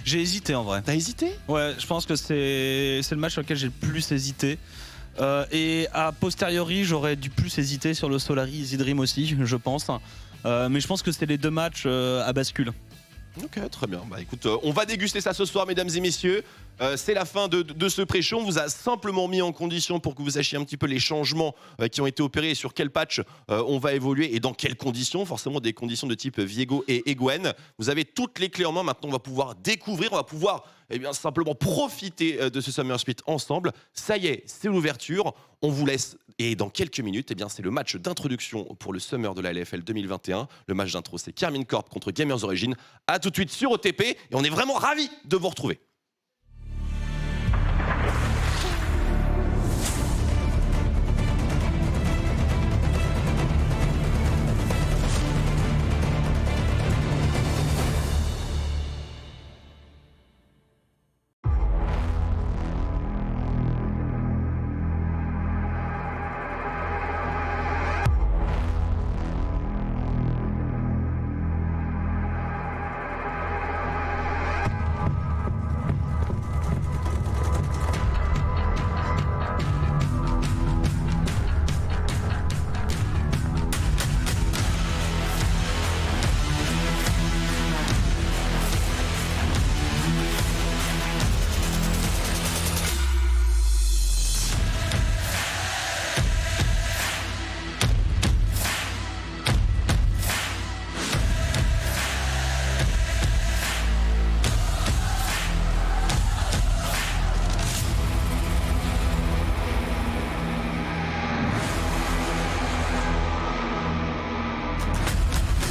J'ai hésité en vrai. T'as hésité? Ouais, je pense que c'est le match sur lequel j'ai le plus hésité. Et a posteriori, j'aurais dû plus hésiter sur le Solari Easy Dream aussi, je pense. Mais je pense que c'est les deux matchs à bascule. Ok, très bien. Bah écoute, on va déguster ça ce soir, mesdames et messieurs. C'est la fin de ce pré-show. On vous a simplement mis en condition pour que vous sachiez un petit peu les changements qui ont été opérés et sur quel patch on va évoluer et dans quelles conditions. Forcément, des conditions de type Viego et Egwen. Vous avez toutes les clés en main. Maintenant, on va pouvoir découvrir, on va pouvoir simplement profiter de ce Summer Split ensemble. Ça y est, c'est l'ouverture. On vous laisse. Et dans quelques minutes, c'est le match d'introduction pour le Summer de la LFL 2021. Le match d'intro, c'est Carmine Corp contre Gamers Origin. À tout de suite sur OTP. Et on est vraiment ravis de vous retrouver.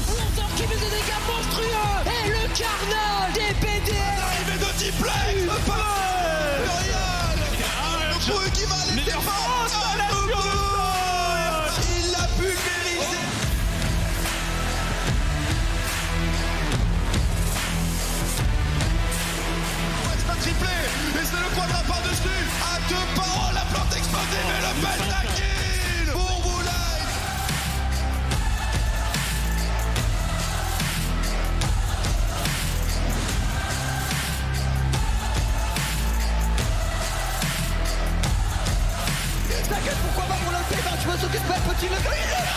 Walter qui fait des dégâts monstrueux et le carnage des BDS. L'arrivée de Diplex, le Royal. Le coup qui va les défendre. Il l'a pulvérisé. C'est un triplé et c'est le quadra par-dessus. À 2 pas, la plante explosée, mais le pentakill pour Moulay. T'inquiète, pourquoi pas pour le P20, tu vas sauter de pas petit le gars. Il est là.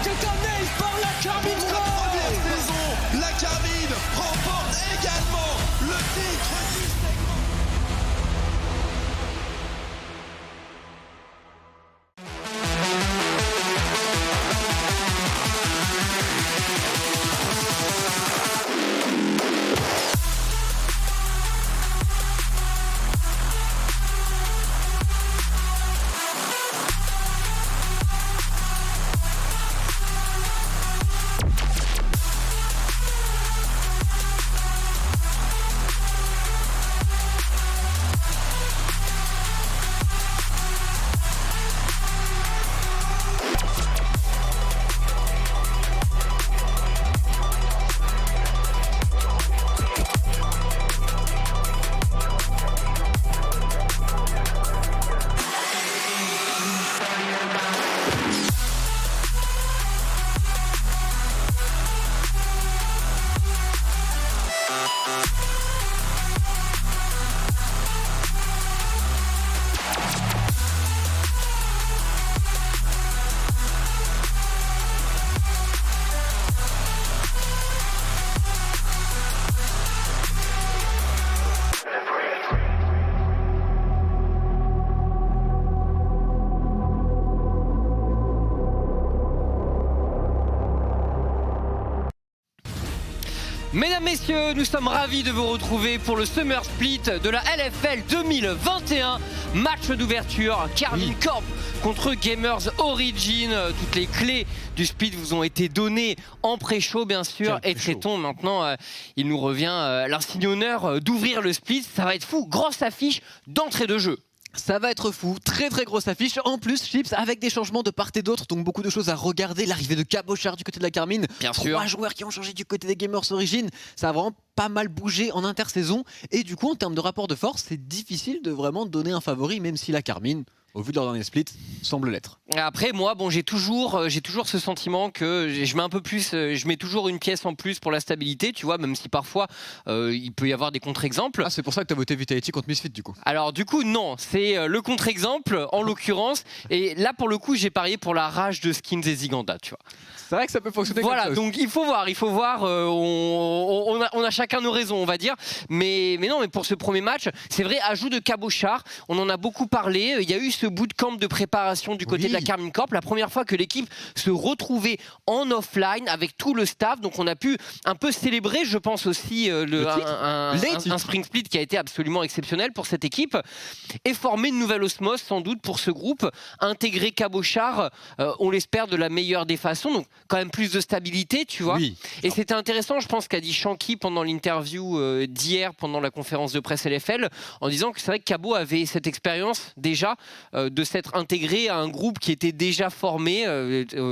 C'est un ace par la Carmine Pour la première saison, la Carmine remporte également le titre du segment. Mesdames, messieurs, nous sommes ravis de vous retrouver pour le Summer Split de la LFL 2021. Match d'ouverture, Carmine Corp contre Gamers Origin. Toutes les clés du split vous ont été données en pré-show, bien sûr. Et traitons maintenant, il nous revient l'insigne honneur d'ouvrir le split. Ça va être fou, grosse affiche d'entrée de jeu. Ça va être fou, très grosse affiche. En plus, Chips avec des changements de part et d'autre, donc beaucoup de choses à regarder. L'arrivée de Cabochard du côté de la Carmine. Bien sûr. 3 joueurs qui ont changé du côté des Gamers Origin. Ça a vraiment pas mal bougé en intersaison. Et du coup, en termes de rapport de force, c'est difficile de vraiment donner un favori, même si la Carmine, au vu de leur dernier split, semble l'être. Après, moi, bon, j'ai toujours ce sentiment que je mets un peu plus, je mets toujours une pièce en plus pour la stabilité, tu vois, même si parfois il peut y avoir des contre-exemples. Ah, c'est pour ça que tu as voté Vitality contre Misfit, du coup. Alors, du coup, non, c'est le contre-exemple en l'occurrence. Et là, pour le coup, j'ai parié pour la rage de Skins et Ziganda, tu vois. C'est vrai que ça peut fonctionner Voilà, comme ça. donc il faut voir. On a chacun nos raisons, on va dire. Mais non, mais pour ce premier match, c'est vrai, ajout de Cabochard, on en a beaucoup parlé. Il y a eu ce bootcamp de préparation du côté de la Carmine Corp, la première fois que l'équipe se retrouvait en offline avec tout le staff. Donc on a pu un peu célébrer, je pense aussi, un spring split qui a été absolument exceptionnel pour cette équipe. Et former une nouvelle osmose sans doute pour ce groupe. Intégrer Cabochard, on l'espère de la meilleure des façons. Donc quand même plus de stabilité, tu vois. Oui. Et c'était intéressant, je pense, qu'a dit Shanky pendant l'interview d'hier, pendant la conférence de presse LFL, en disant que c'est vrai que Cabo avait cette expérience déjà de s'être intégré à un groupe qui était déjà formé,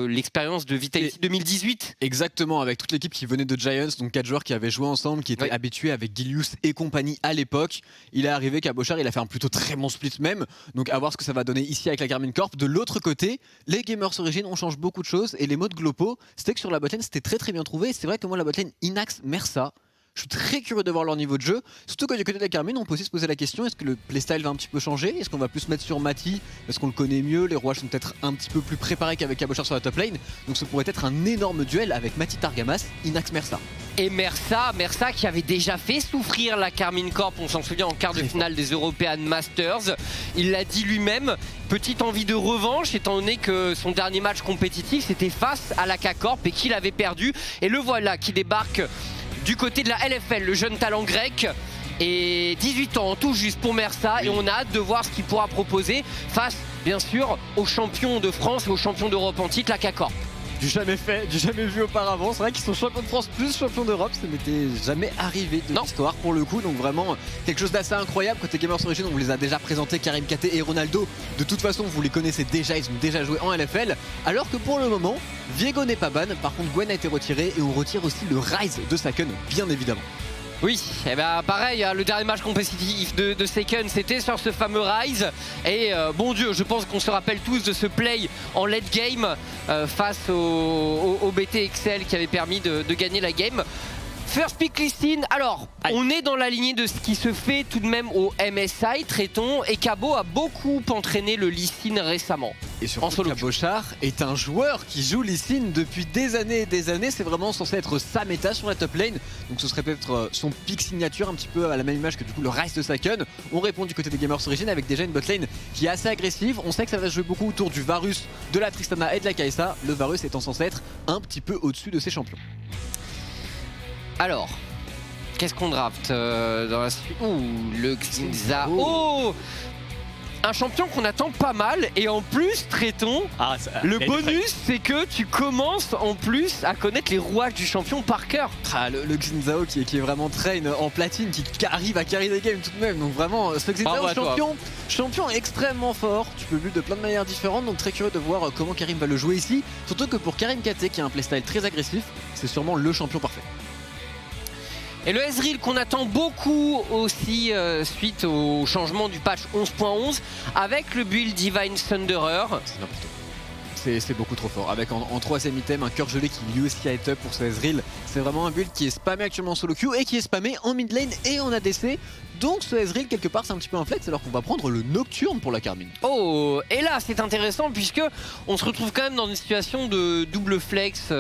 l'expérience de Vitality 2018. Exactement, avec toute l'équipe qui venait de Giants, donc 4 joueurs qui avaient joué ensemble, qui étaient habitués avec Gilius et compagnie à l'époque. Il est arrivé, Cabochard, il a fait un plutôt très bon split même, donc à voir ce que ça va donner ici avec la Carmine Corp. De l'autre côté, les Gamers Origin, on change beaucoup de choses, et les modes Glopo, c'était que sur la botlane, c'était très bien trouvé. C'est vrai que moi, la botlane Inax, Mersa, je suis très curieux de voir leur niveau de jeu. Surtout que du côté de la Carmine, on peut aussi se poser la question, est-ce que le playstyle va un petit peu changer? Est-ce qu'on va plus se mettre sur Mati? Est-ce qu'on le connaît mieux? Les rouages sont peut-être un petit peu plus préparés qu'avec Cabochard sur la top lane. Donc ça pourrait être un énorme duel avec Mati Targamas, Inax Mersa. Et Mersa qui avait déjà fait souffrir la Carmine Corp, on s'en souvient, en quart de finale des European Masters. Il l'a dit lui-même, petite envie de revanche, étant donné que son dernier match compétitif, c'était face à la K-Corp et qu'il avait perdu. Et le voilà qui débarque du côté de la LFL, le jeune talent grec. Et 18 ans tout juste pour Mersa, et on a hâte de voir ce qu'il pourra proposer face, bien sûr, aux champions de France et aux champions d'Europe en titre, la K-Corp. du jamais fait, du jamais vu auparavant. C'est vrai qu'ils sont champions de France plus champions d'Europe, ça n'était jamais arrivé de l'histoire pour le coup, donc vraiment quelque chose d'assez incroyable. Côté Gamers Origin, on vous les a déjà présentés, Karim Katé et Ronaldo, de toute façon vous les connaissez déjà, ils ont déjà joué en LFL, alors que pour le moment, Viego n'est pas ban, par contre Gwen a été retiré et on retire aussi le Rise de Saken, bien évidemment. Oui, et ben pareil, le dernier match compétitif de Seiken, c'était sur ce fameux Rise. Et bon Dieu, je pense qu'on se rappelle tous de ce play en late game face au BTXL qui avait permis de gagner la game. First pick listing, alors on est dans la lignée de ce qui se fait tout de même au MSI, traitons, et Cabo a beaucoup entraîné le Lee Sin récemment. Et surtout Cabochard est un joueur qui joue Lee Sin depuis des années et des années, c'est vraiment censé être sa méta sur la top lane, donc ce serait peut-être son pick signature, un petit peu à la même image que du coup le Rise de Saken. On répond du côté des Gamers Origin avec déjà une bot lane qui est assez agressive, on sait que ça va se jouer beaucoup autour du Varus, de la Tristana et de la Kai'Sa, le Varus étant censé être un petit peu au-dessus de ses champions. Alors, qu'est-ce qu'on draft dans la suite? Ouh, le Xinza. Oh, un champion qu'on attend pas mal, et en plus, traitons, le bonus c'est que tu commences en plus à connaître les rouages du champion par cœur. Le Xinzao qui est vraiment train en platine, qui arrive à carry des games tout de même, donc vraiment ce Xinzao champion extrêmement fort, tu peux le build de plein de manières différentes, donc très curieux de voir comment Karim va le jouer ici, surtout que pour Karim Katé qui a un playstyle très agressif, c'est sûrement le champion parfait. Et le Ezreal qu'on attend beaucoup aussi suite au changement du patch 11.11 avec le build Divine Thunderer. C'est n'importe quoi. C'est beaucoup trop fort. Avec en 3ème item un cœur gelé qui lui aussi a été up pour ce Ezreal. C'est vraiment un build qui est spammé actuellement en solo queue et qui est spammé en mid lane et en ADC. Donc ce Ezreal quelque part c'est un petit peu un flex alors qu'on va prendre le Nocturne pour la Carmine. Oh, et là c'est intéressant puisque on se retrouve quand même dans une situation de double flex.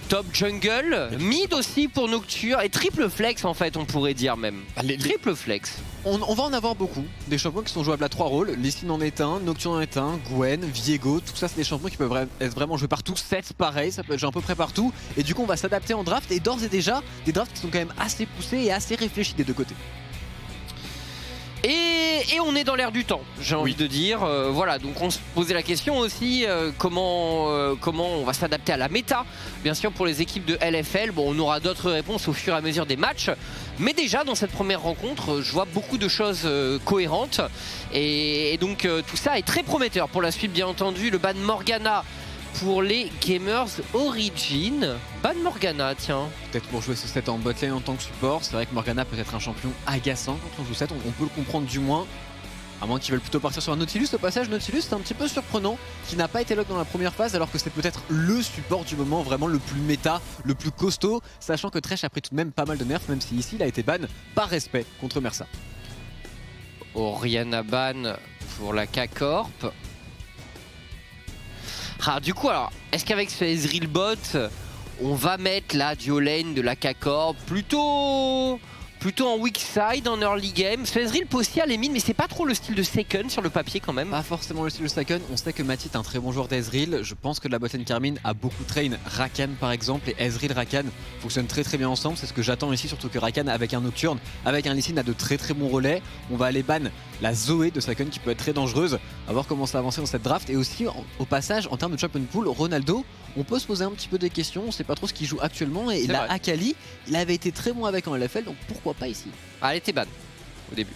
Top jungle, mid aussi pour Nocturne et triple flex en fait on pourrait dire même. Triple flex. On va en avoir beaucoup, des champions qui sont jouables à 3 rôles, Lee Sin en est un, Nocturne en est un, Gwen, Viego, tout ça c'est des champions qui peuvent être vraiment joués partout, Seth pareil, ça peut être joué à peu près partout, et du coup on va s'adapter en draft et d'ores et déjà des drafts qui sont quand même assez poussés et assez réfléchis des deux côtés. Et on est dans l'air du temps, j'ai envie de dire. Voilà, donc on se posait la question aussi comment on va s'adapter à la méta. Bien sûr pour les équipes de LFL, bon on aura d'autres réponses au fur et à mesure des matchs. Mais déjà dans cette première rencontre, je vois beaucoup de choses cohérentes. Et donc tout ça est très prometteur pour la suite bien entendu. Le ban Morgana pour les Gamers Origin. Ban Morgana, tiens. Peut-être pour jouer ce set en botlane en tant que support. C'est vrai que Morgana peut être un champion agaçant quand on joue set, on peut le comprendre du moins. À moins qu'ils veulent plutôt partir sur un Nautilus. Au passage, Nautilus c'est un petit peu surprenant qui n'a pas été lock dans la première phase alors que c'est peut-être le support du moment, vraiment le plus méta, le plus costaud, sachant que Thresh a pris tout de même pas mal de nerfs, même si ici il a été ban par respect contre Mersa. Oriana ban pour la K-Corp. Ah, du coup, alors, est-ce qu'avec ce Ezreal bot, on va mettre la duo lane de la K-Corp plutôt en weak side, en early game? Ce Ezreal peut aussi aller mid, mais c'est pas trop le style de Seiken sur le papier quand même. Pas forcément le style de Seiken, on sait que Mathis est un très bon joueur d'Ezreal. Je pense que la botlane Carmine a beaucoup train Rakan par exemple, et Ezreal Rakan fonctionnent très très bien ensemble. C'est ce que j'attends ici, surtout que Rakan avec un Nocturne, avec un Lee Sin a de très très bons relais. On va aller ban la Zoé de Seiken qui peut être très dangereuse, à voir comment ça va avancer dans cette draft. Et aussi au passage en termes de champion pool, Ronaldo, on peut se poser un petit peu des questions, on sait pas trop ce qu'il joue actuellement, et la Akali, il avait été très bon avec en LFL, donc pourquoi pas ici. Ah, elle était ban au début.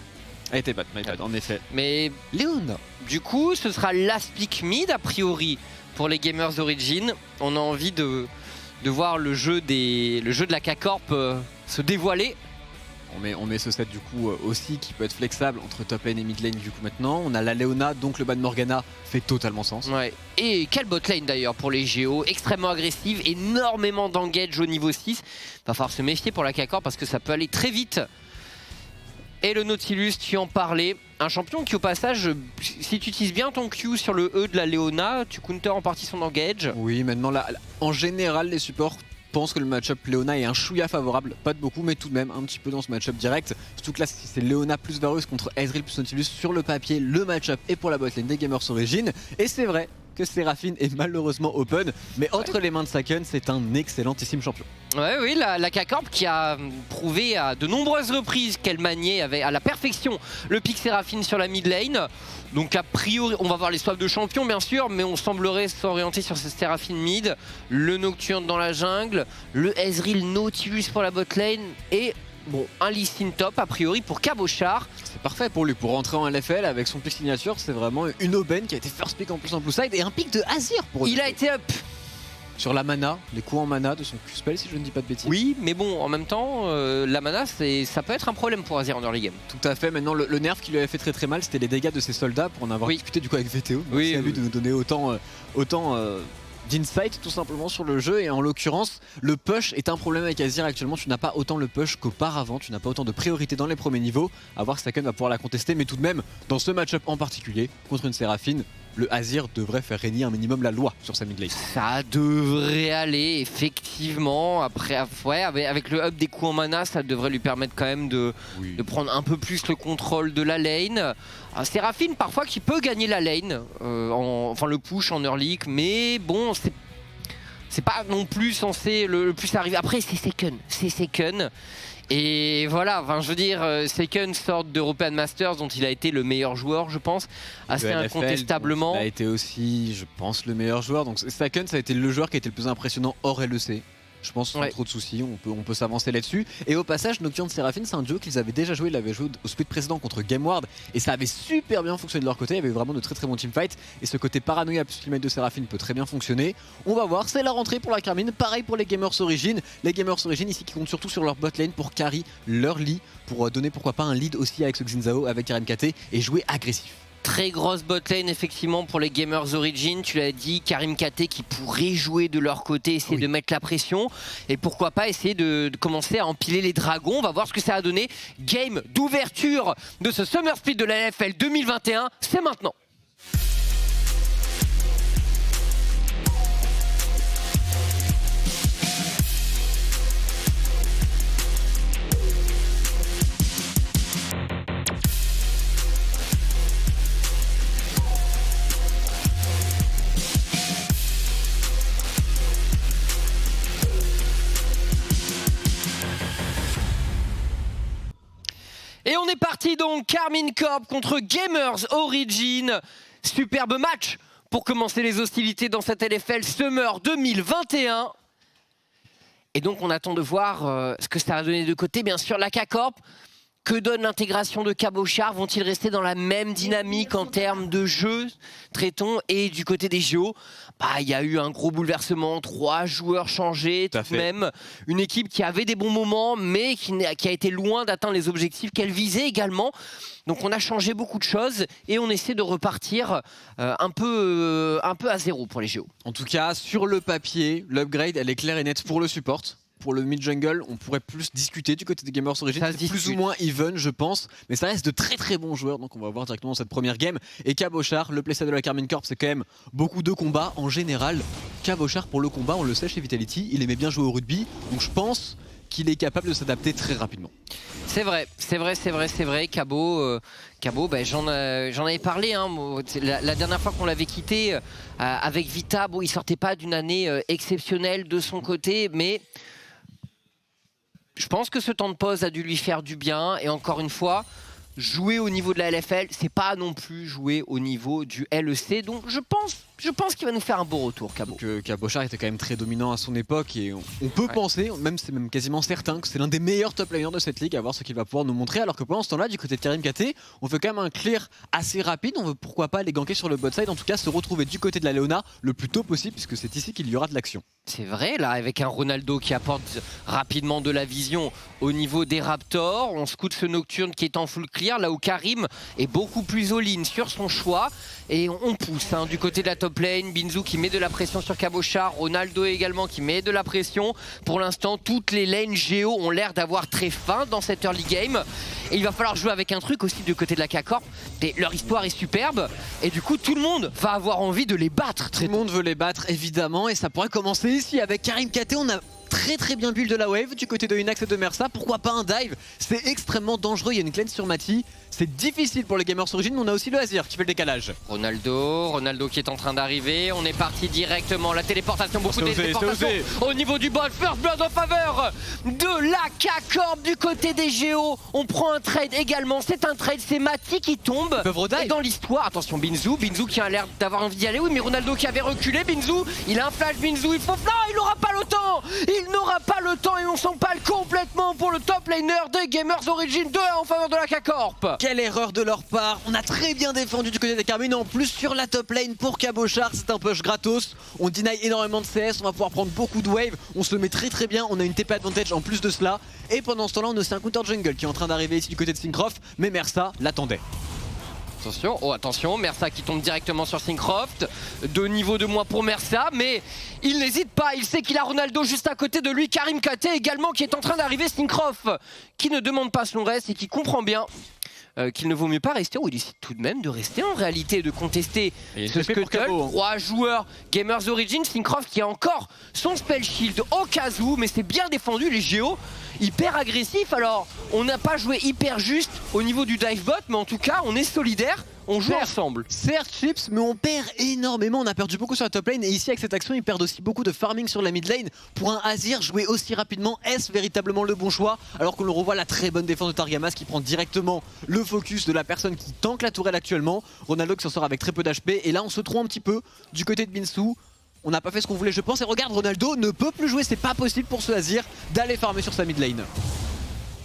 Elle était ban, en effet. Mais Léona, du coup, ce sera last pick mid a priori pour les Gamers Origin. On a envie de voir le jeu de la K-Corp se dévoiler. On met ce set du coup aussi qui peut être flexible entre top lane et mid lane du coup maintenant. On a la Léona, donc le ban Morgana fait totalement sens. Ouais. Et quelle bot lane d'ailleurs pour les Géos, extrêmement agressive, énormément d'engage au niveau 6. Va falloir se méfier pour la K-Corp parce que ça peut aller très vite. Et le Nautilus, tu en parlais, un champion qui au passage, si tu utilises bien ton Q sur le E de la Léona, tu counter en partie son engage. Oui, maintenant en général les supports pensent que le match-up Léona est un chouïa favorable, pas de beaucoup mais tout de même un petit peu dans ce match-up direct. Surtout que là si c'est Léona plus Varus contre Ezreal plus Nautilus sur le papier, le match-up est pour la botlane des Gamers Origin. Et c'est vrai que Seraphine est malheureusement open, mais entre les mains de Saken, c'est un excellentissime champion. Ouais, oui, la K-Corp qui a prouvé à de nombreuses reprises qu'elle maniait à la perfection le pick Seraphine sur la mid lane. Donc a priori, on va voir les swaps de champion bien sûr, mais on semblerait s'orienter sur ce Seraphine mid, le Nocturne dans la jungle, le Ezreal Nautilus pour la bot lane et bon, un Lee Sin top a priori pour Cabochard. C'est parfait pour lui, pour rentrer en LFL avec son pick signature, c'est vraiment une aubaine qui a été first pick en plus en blue side et un pick de Azir pour eux. Il a été up. Sur la mana, les coups en mana de son Q-spell si je ne dis pas de bêtises. Oui, mais bon, en même temps, la mana, ça peut être un problème pour Azir en early game. Tout à fait, maintenant le nerf qui lui avait fait très très mal, c'était les dégâts de ses soldats pour en avoir discuté du coup avec VTO. Oui, Merci à lui de nous donner autant d'insight tout simplement sur le jeu et en l'occurrence le push est un problème avec Azir actuellement, tu n'as pas autant le push qu'auparavant, tu n'as pas autant de priorité dans les premiers niveaux, à voir si Saken va pouvoir la contester mais tout de même dans ce match-up en particulier contre une Seraphine, le Azir devrait faire régner un minimum la loi sur sa mid lane. Ça devrait aller effectivement, après ouais, avec le up des coups en mana ça devrait lui permettre quand même de prendre un peu plus le contrôle de la lane. Seraphine parfois qui peut gagner la lane, enfin le push en early, mais bon c'est pas non plus censé le plus arriver. Après c'est Seken. Et voilà, enfin, je veux dire, Seken sort d'European Masters dont il a été le meilleur joueur, je pense, assez incontestablement. Il a été aussi, je pense, le meilleur joueur. Donc Seken, ça a été le joueur qui a été le plus impressionnant hors LEC. Je pense sans trop de soucis, on peut s'avancer là-dessus. Et au passage, Nocturne Seraphine, c'est un duo qu'ils avaient déjà joué. Ils l'avaient joué au split précédent contre Gameward et ça avait super bien fonctionné de leur côté. Il y avait vraiment de très très bons teamfights. Et ce côté paranoïa plus teammate de Seraphine peut très bien fonctionner. On va voir, c'est la rentrée pour la Carmine. Pareil pour les Gamers Origin. Les Gamers Origin ici qui comptent surtout sur leur bot lane pour carry leur lead, pour donner pourquoi pas un lead aussi avec ce Xin avec Karim KT et jouer agressif. Très grosse botlane effectivement pour les Gamers Origin, tu l'as dit, Karim KT qui pourrait jouer de leur côté, essayer de mettre la pression et pourquoi pas essayer de commencer à empiler les dragons. On va voir ce que ça a donné. Game d'ouverture de ce Summer Split de la LFL 2021, c'est maintenant. Et on est parti donc, Karmine Corp contre Gamers Origin. Superbe match pour commencer les hostilités dans cette LFL Summer 2021. Et donc on attend de voir ce que ça va donner de côté. Bien sûr, la K-Corp. Que donne l'intégration de Cabochard? Vont-ils rester dans la même dynamique en termes de jeu, traitons? Et du côté des JO, il y a eu un gros bouleversement, 3 joueurs changés, tout de même. Une équipe qui avait des bons moments, mais qui a été loin d'atteindre les objectifs qu'elle visait également. Donc on a changé beaucoup de choses et on essaie de repartir un peu à zéro pour les JO. En tout cas, sur le papier, l'upgrade, elle est claire et nette pour le support. Pour le mid-jungle, on pourrait plus discuter du côté des Gamers Origin. C'est plus ou moins even, je pense. Mais ça reste de très très bons joueurs. Donc on va voir directement cette première game. Et Cabochard, le playset de la Karmine Corp, c'est quand même beaucoup de combats. En général, Cabochard, pour le combat, on le sait chez Vitality, il aimait bien jouer au rugby. Donc je pense qu'il est capable de s'adapter très rapidement. C'est vrai. Cabo, j'en avais parlé la dernière fois qu'on l'avait quitté avec Vita. Bon, il sortait pas d'une année exceptionnelle de son côté, mais je pense que ce temps de pause a dû lui faire du bien. Et encore une fois, jouer au niveau de la LFL, c'est pas non plus jouer au niveau du LEC. Donc je pense qu'il va nous faire un beau retour, Cabo. Cabochard était quand même très dominant à son époque et on peut penser, c'est même quasiment certain, que c'est l'un des meilleurs top laners de cette ligue, à voir ce qu'il va pouvoir nous montrer. Alors que pendant ce temps-là, du côté de Karim KT, on fait quand même un clear assez rapide. On veut pourquoi pas les ganker sur le bot side, en tout cas se retrouver du côté de la Leona le plus tôt possible, puisque c'est ici qu'il y aura de l'action. C'est vrai, là, avec un Ronaldo qui apporte rapidement de la vision au niveau des Raptors. On scoute ce Nocturne qui est en full clear, là où Karim est beaucoup plus all-in sur son choix. Et on pousse du côté de la top lane. Binzou qui met de la pression sur Cabochard. Ronaldo également qui met de la pression. Pour l'instant, toutes les lanes Géo ont l'air d'avoir très faim dans cette early game. Et il va falloir jouer avec un truc aussi du côté de la K-Corp. Leur histoire est superbe. Et du coup, tout le monde va avoir envie de les battre. Tout le monde veut les battre, évidemment. Et ça pourrait commencer ici avec Karim KT. On a très bien build de la wave du côté de Inax et de Mersa. Pourquoi pas un dive? C'est extrêmement dangereux. Il y a une cleanse sur Mati. C'est difficile pour les Gamers Origin, mais on a aussi le Azir qui fait le décalage. Ronaldo qui est en train d'arriver. On est parti directement. La téléportation, beaucoup de C'est osé, téléportation c'est osé. au niveau du bot. First blood en faveur de la K-Corp du côté des Géos. On prend un trade également. C'est un trade, c'est Mati qui tombe. Ils peuvent redive. Et dans l'histoire, attention, Binzu qui a l'air d'avoir envie d'y aller. Oui, mais Ronaldo qui avait reculé. Binzu, il a un flash. Binzu, il faut. Non, il n'aura pas le temps. Il n'aura pas le temps et on s'empale complètement pour le top laner des Gamers Origin 2 en faveur de la K-Corp. Quelle erreur de leur part. On a très bien défendu du côté des Carmine. En plus sur la top lane pour Cabochard, c'est un push gratos. On deny énormément de CS, on va pouvoir prendre beaucoup de wave. On se le met très bien, on a une TP advantage en plus de cela. Et pendant ce temps là on a aussi un counter jungle qui est en train d'arriver ici du côté de Syncroft. Mais Mersa l'attendait. Attention, Mersa qui tombe directement sur Syncroft. 2 niveaux de moins pour Mersa, mais il n'hésite pas, il sait qu'il a Ronaldo juste à côté de lui, Karim KT également qui est en train d'arriver, Syncroft qui ne demande pas son reste et qui comprend bien qu'il ne vaut mieux pas rester, ou il décide tout de même de rester en réalité, de contester ce Scuttle. 3 joueurs Gamers Origin, Syncroft qui a encore son spell shield au cas où, mais c'est bien défendu, les Géos hyper agressifs. Alors on n'a pas joué hyper juste au niveau du dive bot, mais en tout cas on est solidaires, on joue ensemble. Certes Chips, mais on perd énormément, on a perdu beaucoup sur la top lane et ici avec cette action ils perdent aussi beaucoup de farming sur la mid lane. Pour un Azir jouer aussi rapidement, est-ce véritablement le bon choix? Alors qu'on le revoit la très bonne défense de Targamas qui prend directement le focus de la personne qui tank la tourelle actuellement. Ronaldo qui s'en sort avec très peu d'HP et là on se trouve un petit peu du côté de Binsu. On n'a pas fait ce qu'on voulait je pense et regarde Ronaldo ne peut plus jouer, c'est pas possible pour ce Azir d'aller farmer sur sa mid lane.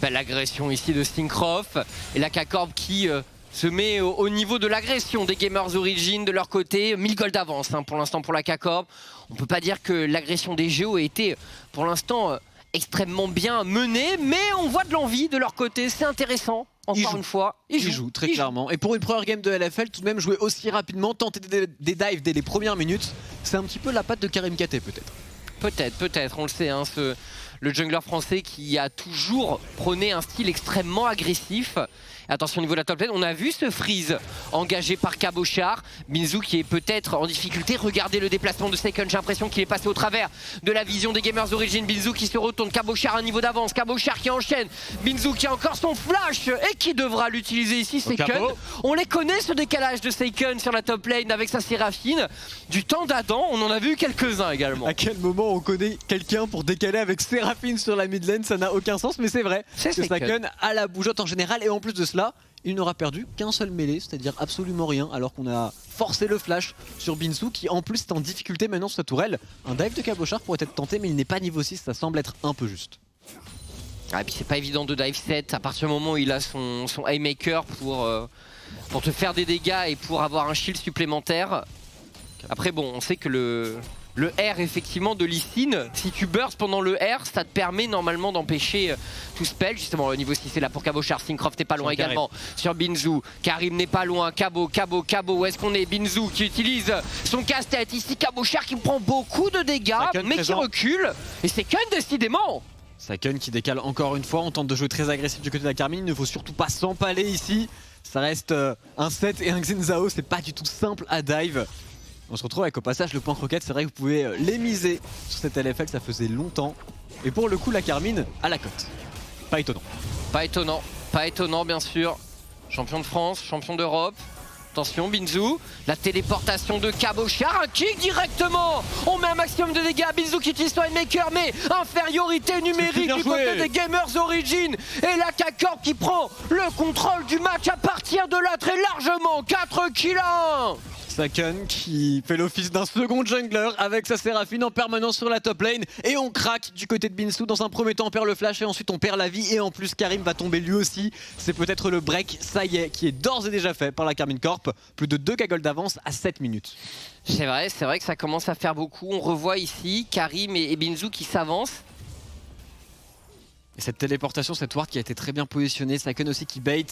Belle agression ici de Syncroft et la K-Corp qui se met au niveau de l'agression des Gamers Origin de leur côté. 1000 gold d'avance pour l'instant pour la K-Corp. On peut pas dire que l'agression des Géos a été pour l'instant extrêmement bien menée, mais on voit de l'envie de leur côté, c'est intéressant. Encore une fois, ils jouent très clairement. Et pour une première game de LFL, tout de même jouer aussi rapidement, tenter des dives dès les premières minutes, c'est un petit peu la patte de Karim KT peut-être. Peut-être, on le sait, le jungler français qui a toujours prôné un style extrêmement agressif. Attention au niveau de la top lane, on a vu ce freeze engagé par Cabochard. Binzu qui est peut-être en difficulté. Regardez le déplacement de Seiken, j'ai l'impression qu'il est passé au travers de la vision des Gamers Origin. Binzu qui se retourne, Cabochard à un niveau d'avance, Cabochard qui enchaîne. Binzu qui a encore son flash et qui devra l'utiliser ici, Seiken. On les connaît ce décalage de Seiken sur la top lane avec sa Séraphine. Du temps d'Adam, on en a vu quelques-uns également. À quel moment on connaît quelqu'un pour décaler avec Séraphine sur la mid lane? Ça n'a aucun sens, mais c'est vrai. C'est Seiken à la bougeotte en général et en plus de cela, il n'aura perdu qu'un seul mêlée, c'est-à-dire absolument rien, alors qu'on a forcé le flash sur Binsu qui en plus est en difficulté maintenant sur sa tourelle. Un dive de Cabochard pourrait être tenté, mais il n'est pas niveau 6, ça semble être un peu juste. Et puis c'est pas évident de dive 7 à partir du moment où il a son Haymaker pour te faire des dégâts et pour avoir un shield supplémentaire. Après bon, on sait que le R effectivement de Lee Sin, si tu burst pendant le R, ça te permet normalement d'empêcher tout spell. Justement le niveau 6 est là pour Cabochard, Syncroft n'est pas loin également sur Binzu, Karim n'est pas loin, Cabo, où est-ce qu'on est? Binzu qui utilise son casse-tête, ici Cabochard qui prend beaucoup de dégâts mais qui recule, et c'est Kun décidément. Seiken qui décale encore une fois, on tente de jouer très agressif du côté de la Carmine, il ne faut surtout pas s'empaler ici. Ça reste un 7 et un Xenzao, c'est pas du tout simple à dive. On se retrouve avec au passage le point croquette, c'est vrai que vous pouvez les miser sur cette LFL, ça faisait longtemps. Et pour le coup la Carmine à la cote. Pas étonnant bien sûr. Champion de France, champion d'Europe. Attention Binzu, la téléportation de Cabochard, un kick directement. On met un maximum de dégâts, Binzu qui utilise son Haymaker, mais infériorité numérique du côté des Gamers Origin. Et la K-Corp qui prend le contrôle du match à partir de là très largement, 4 kills à 1. Seiken qui fait l'office d'un second jungler avec sa Séraphine en permanence sur la top lane. Et on craque du côté de Binsu. Dans un premier temps on perd le flash et ensuite on perd la vie. Et en plus Karim va tomber lui aussi. C'est peut-être le break, ça y est, qui est d'ores et déjà fait par la Carmine Corp. Plus de 2 K-Gold d'avance à 7 minutes. C'est vrai que ça commence à faire beaucoup. On revoit ici Karim et Binzu qui s'avancent. Et cette téléportation, cette ward qui a été très bien positionnée. Seiken aussi qui bait.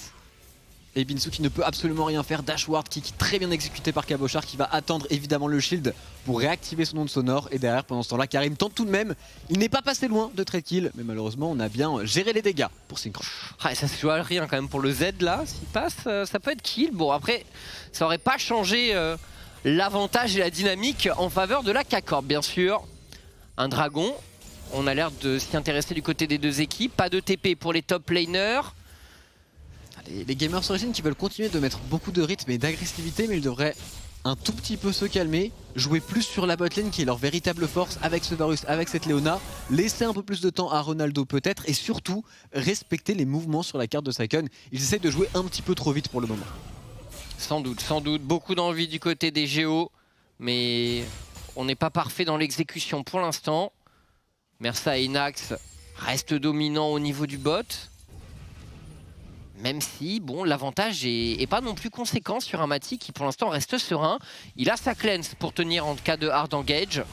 Et Binsu qui ne peut absolument rien faire. Dash ward qui est très bien exécuté par Cabochard qui va attendre évidemment le shield pour réactiver son onde sonore. Et derrière pendant ce temps là Karim tente tout de même. Il n'est pas passé loin de trade kill, mais malheureusement on a bien géré les dégâts pour Syncroft. Ça se joue à rien quand même pour le Z là. S'il passe ça peut être kill. Bon après ça aurait pas changé l'avantage et la dynamique en faveur de la K-Corp bien sûr. Un dragon. On a l'air de s'y intéresser du côté des deux équipes. Pas de TP pour les top laners. Les Gamers Origin qui veulent continuer de mettre beaucoup de rythme et d'agressivité, mais ils devraient un tout petit peu se calmer, jouer plus sur la botlane qui est leur véritable force avec ce Varus, avec cette Leona, laisser un peu plus de temps à Ronaldo peut-être et surtout respecter les mouvements sur la carte de Sycon. Ils essayent de jouer un petit peu trop vite pour le moment. Sans doute. Beaucoup d'envie du côté des Géos, mais on n'est pas parfait dans l'exécution pour l'instant. Mersa et Inax restent dominants au niveau du bot. Même si, bon, l'avantage est pas non plus conséquent sur un Mati qui pour l'instant reste serein. Il a sa cleanse pour tenir en cas de hard engage.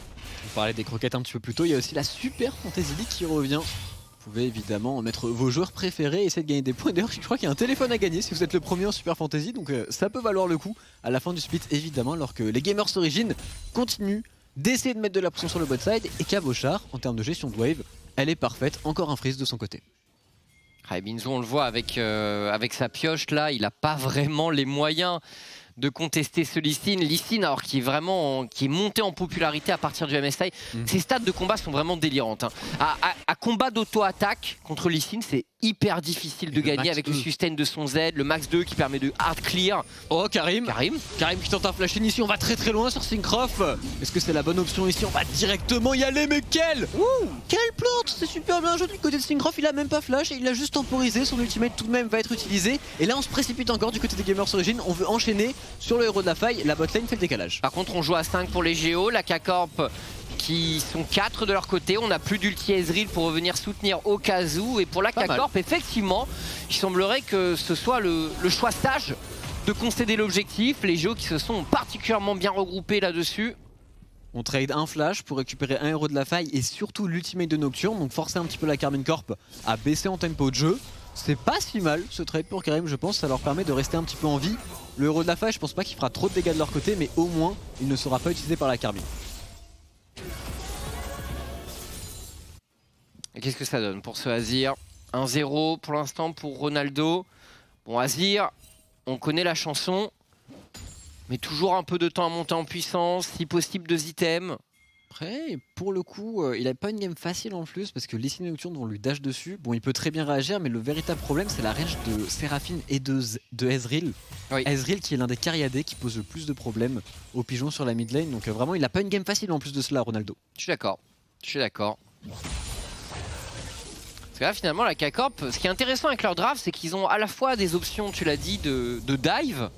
On parlait des croquettes un petit peu plus tôt, il y a aussi la Super Fantasy League qui revient. Vous pouvez évidemment mettre vos joueurs préférés et essayer de gagner des points. D'ailleurs, je crois qu'il y a un téléphone à gagner si vous êtes le premier en Super Fantasy, donc ça peut valoir le coup à la fin du split évidemment, alors que les Gamers Origin continuent d'essayer de mettre de la pression sur le bot side et Cabochard, en termes de gestion de wave, elle est parfaite, encore un freeze de son côté. Binzo, on le voit avec sa pioche là, il n'a pas vraiment les moyens de contester ce Lee Sin. Lee Sin, alors qui est monté en popularité à partir du MSI. Ses stats de combat sont vraiment délirantes. Hein. À combat d'auto-attaque contre Lee Sin, c'est hyper difficile de gagner avec le sustain de son Z, le max 2 qui permet de hard clear. Oh Karim qui tente un flash in ici, on va très très loin sur Syncroft. Est-ce que c'est la bonne option ici? On va directement y aller, mais quelle plante! C'est super bien joué du côté de Syncroft, il a même pas flash et il a juste temporisé, son ultimate tout de même va être utilisé. Et là on se précipite encore du côté des Gamers Origin, on veut enchaîner sur le héros de la faille, la botlane fait le décalage. Par contre on joue à 5 pour les Géos, la K-Corp qui sont 4 de leur côté, on n'a plus d'ulti Ezreal pour revenir soutenir au cas où. Et pour la K-Corp, effectivement, il semblerait que ce soit le choix sage de concéder l'objectif. Les Géos qui se sont particulièrement bien regroupés là-dessus. On trade un flash pour récupérer un héros de la faille et surtout l'ultimate de Nocturne, donc forcer un petit peu la Karmine Corp à baisser en tempo de jeu. C'est pas si mal ce trade pour Karim, je pense, ça leur permet de rester un petit peu en vie. Le héros de la faille, je pense pas qu'il fera trop de dégâts de leur côté, mais au moins il ne sera pas utilisé par la Karmine. Et qu'est-ce que ça donne pour ce Azir? 1-0 pour l'instant pour Ronaldo. Bon, Azir, on connaît la chanson, mais toujours un peu de temps à monter en puissance, si possible 2 items. Après, pour le coup, il a pas une game facile en plus parce que les Lee Sin et Nocturne vont lui dash dessus. Bon, il peut très bien réagir, mais le véritable problème, c'est la range de Séraphine et de Ezreal. Oui. Ezreal qui est l'un des carriadés qui pose le plus de problèmes aux pigeons sur la mid lane. Donc vraiment, il a pas une game facile en plus de cela, Ronaldo. Je suis d'accord. Parce que là, finalement, la K-Corp, ce qui est intéressant avec leur draft, c'est qu'ils ont à la fois des options, tu l'as dit, de dive,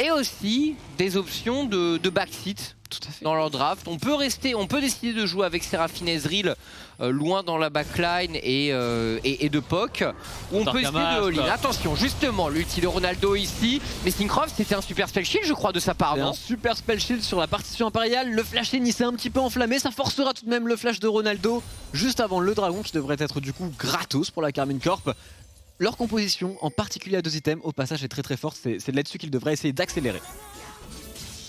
et aussi des options de backseat. Tout à fait. Dans leur draft, on peut décider de jouer avec Séraphine Ezreal loin dans la backline et de POC, ou on peut décider de all-in. Attention, justement, l'ulti de Ronaldo ici, mais Syncroft c'était un super spell shield je crois de sa part, non? Un super spell shield sur la partition impériale, le flash in il s'est un petit peu enflammé, ça forcera tout de même le flash de Ronaldo juste avant le dragon qui devrait être du coup gratos pour la Karmine Corp. Leur composition, en particulier à 2 items, au passage est très très forte, c'est là-dessus qu'ils devraient essayer d'accélérer.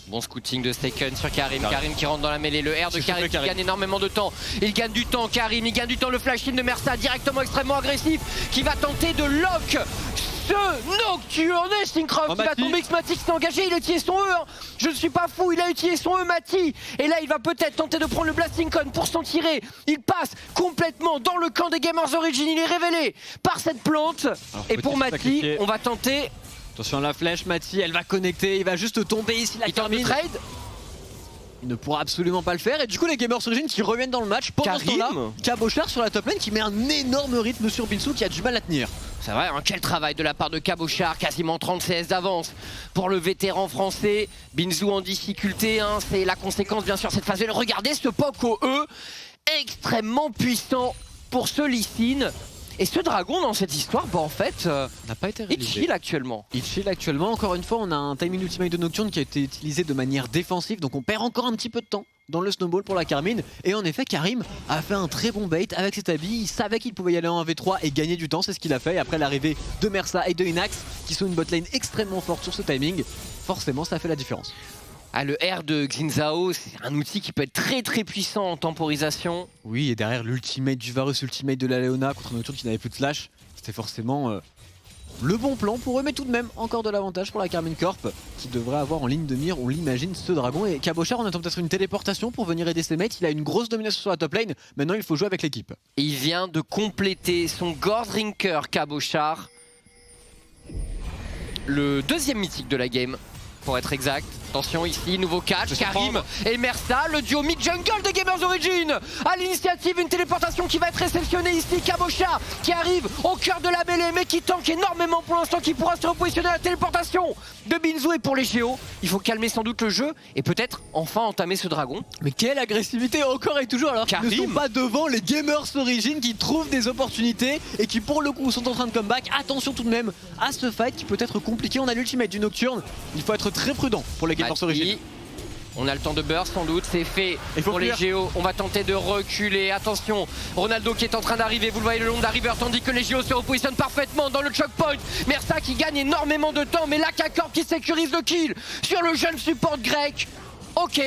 Bon scouting de Staken sur Karim qui rentre dans la mêlée, le R de Karim qui gagne énormément de temps. Il gagne du temps, Karim, il gagne du temps, le flash in de Mersa directement extrêmement agressif qui va tenter de lock ce Nocturne. Syncroft qui va tomber, Xmatic s'est engagé, il a utilisé son E, hein. Je ne suis pas fou, il a utilisé son E, Mati. Et là il va peut-être tenter de prendre le Blasting Con pour s'en tirer. Il passe complètement dans le camp des Gamers Origin, il est révélé par cette plante. Alors, et pour Mati, on va tenter... Attention à la flèche, Mati, elle va connecter, il va juste tomber ici, la Karmine. Trade. Il ne pourra absolument pas le faire et du coup les Gamers Origin qui reviennent dans le match pendant ce temps-là, Cabochard sur la top lane qui met un énorme rythme sur Binzo qui a du mal à tenir. C'est vrai, hein, quel travail de la part de Cabochard, quasiment 30 CS d'avance pour le vétéran français. Binzo en difficulté, hein, c'est la conséquence bien sûr cette phase. Regardez ce POC au E, extrêmement puissant pour ce Lee Sin. Et ce dragon dans cette histoire, bah en fait, n'a pas été réalisé. Il chill actuellement. Il chill actuellement. Encore une fois, on a un timing ultimate de Nocturne qui a été utilisé de manière défensive, donc on perd encore un petit peu de temps dans le snowball pour la Karmine. Et en effet, Karim a fait un très bon bait avec cet habit. Il savait qu'il pouvait y aller en 1v3 et gagner du temps, c'est ce qu'il a fait. Et après l'arrivée de Mersa et de Inax, qui sont une botlane extrêmement forte sur ce timing, forcément ça fait la différence. Ah, le R de Xinzao, c'est un outil qui peut être très très puissant en temporisation. Oui, et derrière l'ultimate du Varus, ultimate de la Leona contre un Nocturne qui n'avait plus de flash, c'était forcément le bon plan pour eux, mais tout de même encore de l'avantage pour la Karmine Corp qui devrait avoir en ligne de mire, on l'imagine, ce dragon. Et Cabochard, on attend peut-être une téléportation pour venir aider ses mates. Il a une grosse domination sur la top lane, maintenant il faut jouer avec l'équipe. Il vient de compléter son Gordrinker Cabochard. le deuxième mythique de la game, pour être exact. Attention ici, nouveau catch, Karim et Mersa, le duo mid-jungle de Gamers Origin. À l'initiative, une téléportation qui va être réceptionnée ici, Cabochard qui arrive au cœur de la mêlée, mais qui tank énormément pour l'instant, qui pourra se repositionner à la téléportation de Binzou. Et pour les Géos, il faut calmer sans doute le jeu et peut-être enfin entamer ce dragon. Mais quelle agressivité encore et toujours, alors qu'ils ne sont pas devant les Gamers Origin qui trouvent des opportunités et qui pour le coup sont en train de comeback. Attention tout de même à ce fight qui peut être compliqué. On a l'ultimate du Nocturne, il faut être très prudent pour les Gamers Origin. On a le temps de burst sans doute, c'est fait pour les Géos. On va tenter de reculer. Attention, Ronaldo qui est en train d'arriver, vous le voyez le long de la river, tandis que les Géos se repositionnent parfaitement dans le choke point. Mersa qui gagne énormément de temps, mais la K-Corp qui sécurise le kill sur le jeune support grec. Ok,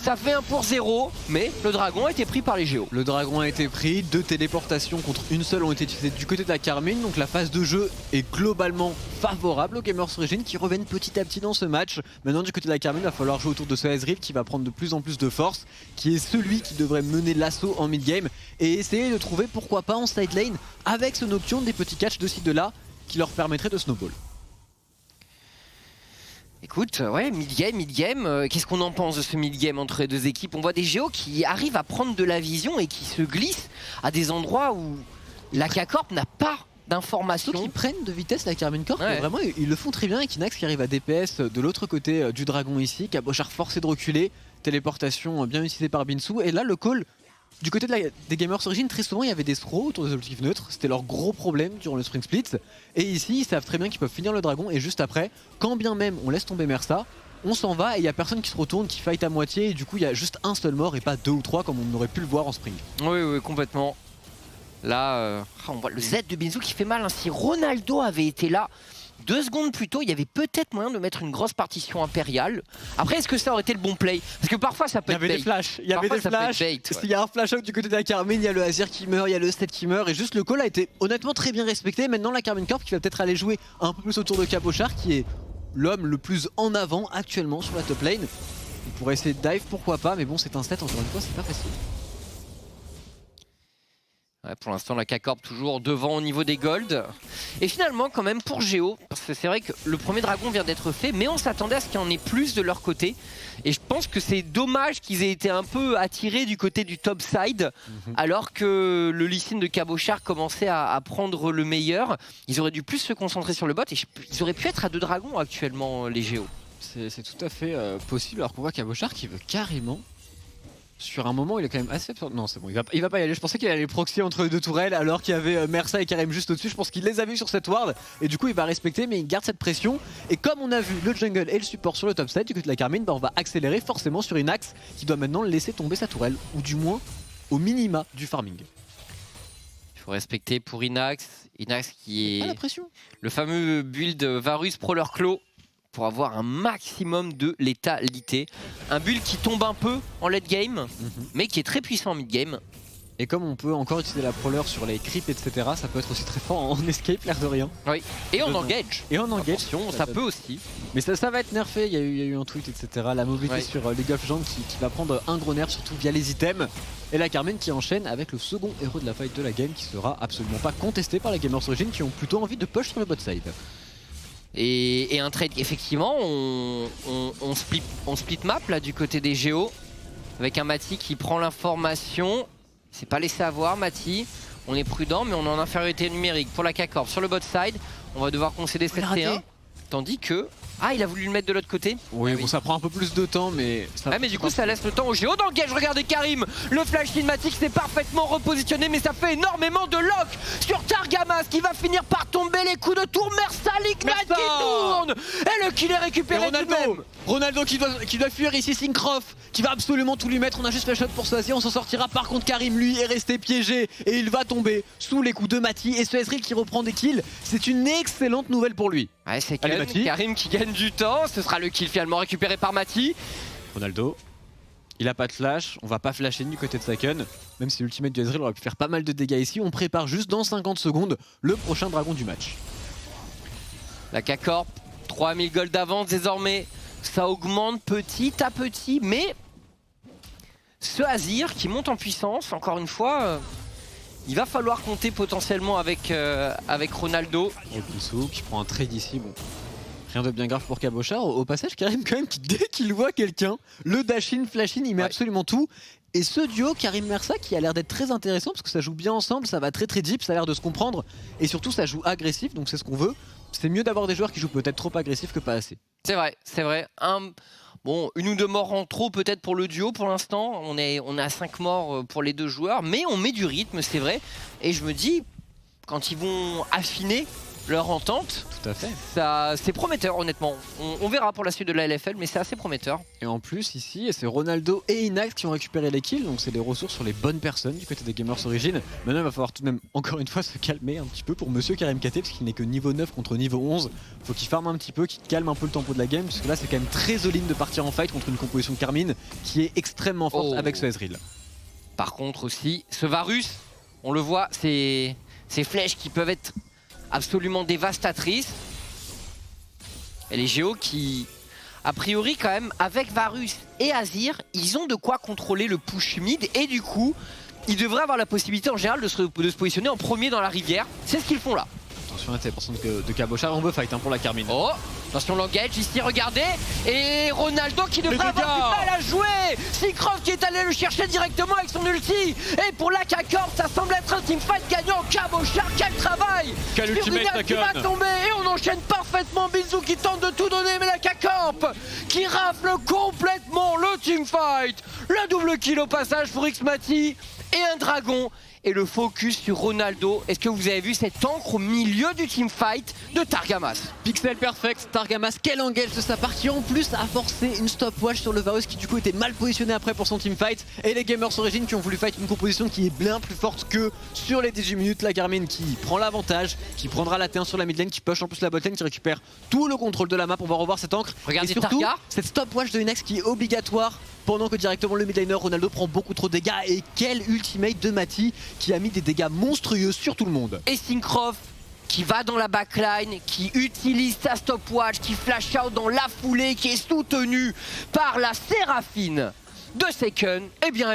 ça fait 1 pour 0, mais le dragon a été pris par les Géos. Le dragon a été pris, 2 téléportations contre une seule ont été utilisées du côté de la Carmine, donc la phase de jeu est globalement favorable aux Gamers Origin qui reviennent petit à petit dans ce match. Maintenant du côté de la Carmine, il va falloir jouer autour de ce Ezreal qui va prendre de plus en plus de force, qui est celui qui devrait mener l'assaut en mid-game et essayer de trouver pourquoi pas en side lane avec ce Nocturne des petits catchs de ci de là qui leur permettraient de snowball. Écoute, ouais, mid-game, qu'est-ce qu'on en pense de ce mid-game entre les deux équipes? On voit des Géos qui arrivent à prendre de la vision et qui se glissent à des endroits où la K-Corp n'a pas d'informations. Surtout qu'ils prennent de vitesse la Carmine Corp, Ouais. mais vraiment ils le font très bien. Equinox qui arrive à DPS de l'autre côté du dragon ici, Cabochard forcé de reculer, téléportation bien utilisée par Binzou, et là le call du côté des Gamers Origin, très souvent il y avait des throws autour des objectifs neutres, c'était leur gros problème durant le Spring Split, et ici ils savent très bien qu'ils peuvent finir le dragon, et juste après, quand bien même on laisse tomber Mersa, on s'en va et il n'y a personne qui se retourne, qui fight à moitié, et du coup il y a juste un seul mort et pas 2 ou 3 comme on aurait pu le voir en Spring. Oui, complètement. Là, on voit le Z de Binzou qui fait mal. Si Ronaldo avait été là 2 secondes plus tôt, il y avait peut-être moyen de mettre une grosse partition impériale. Après, est-ce que ça aurait été le bon play? Parce que parfois ça peut être bait. Il y avait des flashs, Il il y a un flash out du côté de la Carmine, il y a le Azir qui meurt, il y a le Stead qui meurt, et juste le call a été honnêtement très bien respecté. Maintenant la Carmine Corp qui va peut-être aller jouer un peu plus autour de Cabochard qui est l'homme le plus en avant actuellement sur la top lane. Il pourrait essayer de dive, pourquoi pas, mais bon c'est un set, encore une fois c'est pas facile. Ouais, pour l'instant, la K-Corp toujours devant au niveau des golds. Et finalement, quand même, pour Géo, parce que c'est vrai que le premier dragon vient d'être fait, mais on s'attendait à ce qu'il y en ait plus de leur côté. Et je pense que c'est dommage qu'ils aient été un peu attirés du côté du top side, alors que le Lee Sin de Cabochard commençait à prendre le meilleur. Ils auraient dû plus se concentrer sur le bot, et ils auraient pu être à 2 dragons actuellement, les Géo. C'est tout à fait possible, alors qu'on voit Cabochard qui veut carrément... Sur un moment, il est quand même assez absurde. Non, c'est bon, il va pas y aller. Je pensais qu'il allait proxy entre les 2 tourelles alors qu'il y avait Mersa et Karim juste au-dessus. Je pense qu'il les a vus sur cette ward et du coup, il va respecter, mais il garde cette pression. Et comme on a vu le jungle et le support sur le top side du côté de la Carmine, bah, on va accélérer forcément sur Inax qui doit maintenant laisser tomber sa tourelle, ou du moins au minima du farming. Il faut respecter pour Inax. Inax qui est Ah, la pression. le fameux build Varus Prowler Claw, pour avoir un maximum de létalité. Un build qui tombe un peu en late game, mais qui est très puissant en mid game. Et comme on peut encore utiliser la prowler sur les creeps, etc., ça peut être aussi très fort en escape, l'air de rien. Oui. Et on engage. Et on engage. Attention, ça peut aussi. Mais ça va être nerfé, il y a eu un tweet, etc. La mobilité sur League of Legends qui va prendre un gros nerf, surtout via les items. Et la Carmine qui enchaîne avec le second héros de la fight de la game, qui sera absolument pas contesté par les Gamers Origin, qui ont plutôt envie de push sur le bot side. Et un trade, effectivement, on split map là du côté des Géos, avec un Mati qui prend l'information. Il s'est pas laissé avoir, Mati. On est prudent, mais on est en infériorité numérique pour la K-Corp. Sur le bot side, on va devoir concéder 7-T1. Tandis que... Ah, il a voulu le mettre de l'autre côté. Oui, bon, ça prend un peu plus de temps, mais... mais du coup, ça laisse le temps au Géo d'engage. Regardez Karim, le flash cinématique s'est parfaitement repositionné, mais ça fait énormément de lock sur Targamas qui va finir par tomber. Les coups de tour, Mersa, l'ignite qui tourne. Et le kill est récupéré tout de même. Ronaldo qui doit fuir ici, Syncroft qui va absolument tout lui mettre. On a juste flash shot pour Soazier, on s'en sortira. Par contre, Karim, lui, est resté piégé et il va tomber sous les coups de Mati. Et ce Ezreal qui reprend des kills, c'est une excellente nouvelle pour lui. Ouais, c'est Karim qui gagne du temps. Ce sera le kill finalement récupéré par Mati. Ronaldo, il a pas de flash, on va pas flasher du côté de Saken. Même si l'ultimate du Ezreal aurait pu faire pas mal de dégâts ici, on prépare juste dans 50 secondes le prochain dragon du match. La K-Corp, 3000 gold d'avance désormais. Ça augmente petit à petit, mais ce Azir qui monte en puissance, encore une fois, il va falloir compter potentiellement avec Ronaldo. Binzou qui prend un trade ici, bon. Rien de bien grave pour Cabochard. Au passage, Karim, quand même, qui, dès qu'il voit quelqu'un, le dash-in, flash-in, il met absolument tout. Et ce duo, Karim Mersa, qui a l'air d'être très intéressant parce que ça joue bien ensemble, ça va très très deep, ça a l'air de se comprendre. Et surtout, ça joue agressif, donc c'est ce qu'on veut. C'est mieux d'avoir des joueurs qui jouent peut-être trop agressif que pas assez. C'est vrai, c'est vrai. Bon, une ou deux morts en trop peut-être pour le duo pour l'instant. On est à 5 morts pour les deux joueurs, mais on met du rythme, c'est vrai. Et je me dis, quand ils vont affiner leur entente, Tout à fait. ça, c'est prometteur honnêtement. On verra pour la suite de la LFL, mais c'est assez prometteur. Et en plus, ici, c'est Ronaldo et Inax qui ont récupéré les kills, donc c'est des ressources sur les bonnes personnes du côté des Gamers Origin. Maintenant, il va falloir tout de même, encore une fois, se calmer un petit peu pour Monsieur Karim KT, parce qu'il n'est que niveau 9 contre niveau 11. Faut qu'il farme un petit peu, qu'il calme un peu le tempo de la game, parce que là, c'est quand même très all-in de partir en fight contre une composition de Carmine qui est extrêmement forte avec ce Ezreal. Par contre aussi, ce Varus, on le voit, ces flèches qui peuvent être absolument dévastatrices. Et les Géos qui, a priori quand même, avec Varus et Azir, ils ont de quoi contrôler le push mid. Et du coup, ils devraient avoir la possibilité en général de se positionner en premier dans la rivière. C'est ce qu'ils font là. Attention, attention de Cabochard, on veut fight pour la Carmine. Oh, attention l'engage ici, regardez. Et Ronaldo qui devrait avoir du mal à jouer. Syncroft qui est allé le chercher directement avec son ulti. Et pour la K-Corp, ça semble être un teamfight gagnant. Cabochard, quel travail. Quel ultimate Surinax qui va tomber. Et on enchaîne parfaitement. Bizou qui tente de tout donner. Mais la K-Corp qui rafle complètement le teamfight. La double kill au passage pour Xmati. Et un dragon. Et le focus sur Ronaldo. Est-ce que vous avez vu cette encre au milieu du teamfight de Targamas? Pixel perfect, Targamas, quel engage de sa part qui en plus a forcé une stopwatch sur le Varus qui du coup était mal positionné après pour son teamfight. Et les Gamers Origin qui ont voulu fight une composition qui est bien plus forte que sur les 18 minutes. La Garmin qui prend l'avantage, qui prendra la T1 sur la mid lane, qui push en plus la bot lane, qui récupère tout le contrôle de la map. On va revoir cette encre. Regardez et surtout, Targa. cette stopwatch de Inax qui est obligatoire pendant que directement le midlaner Ronaldo prend beaucoup trop de dégâts. Et quel ultimate de Mati qui a mis des dégâts monstrueux sur tout le monde. Et Syncroft qui va dans la backline, qui utilise sa stopwatch, qui flash out dans la foulée, qui est soutenu par la Séraphine de Seken. Eh bien,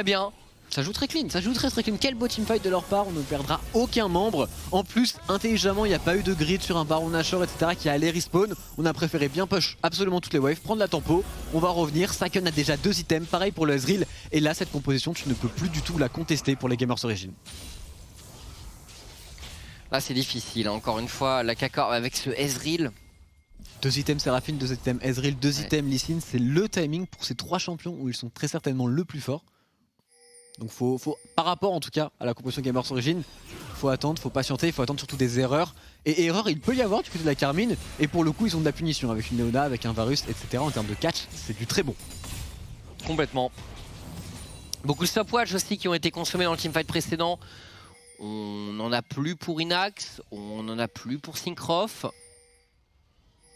ça joue très clean, ça joue très clean. Quel beau teamfight de leur part, on ne perdra aucun membre. En plus, intelligemment, il n'y a pas eu de grid sur un Baron Nashor, etc. qui allait respawn. On a préféré bien push absolument toutes les waves, prendre la tempo. On va revenir, Saken a déjà 2 items, pareil pour le Ezreal. Et là, cette composition, tu ne peux plus du tout la contester pour les Gamers Origin. là c'est difficile. Encore une fois, la K-Corp avec ce Ezreal. 2 items Séraphine, 2 items Ezreal, 2 items Lee Sin. C'est le timing pour ces 3 champions où ils sont très certainement le plus fort. Donc faut, par rapport en tout cas à la composition Gamers Origin, faut attendre, faut patienter, il faut attendre surtout des erreurs. Et erreurs, il peut y avoir du côté de la Carmine. Et pour le coup, ils ont de la punition avec une Leona, avec un Varus, etc. En termes de catch, c'est du très bon. Complètement. Beaucoup de stopwatch aussi qui ont été consommés dans le teamfight précédent. On n'en a plus pour Inax, on n'en a plus pour Syncroft.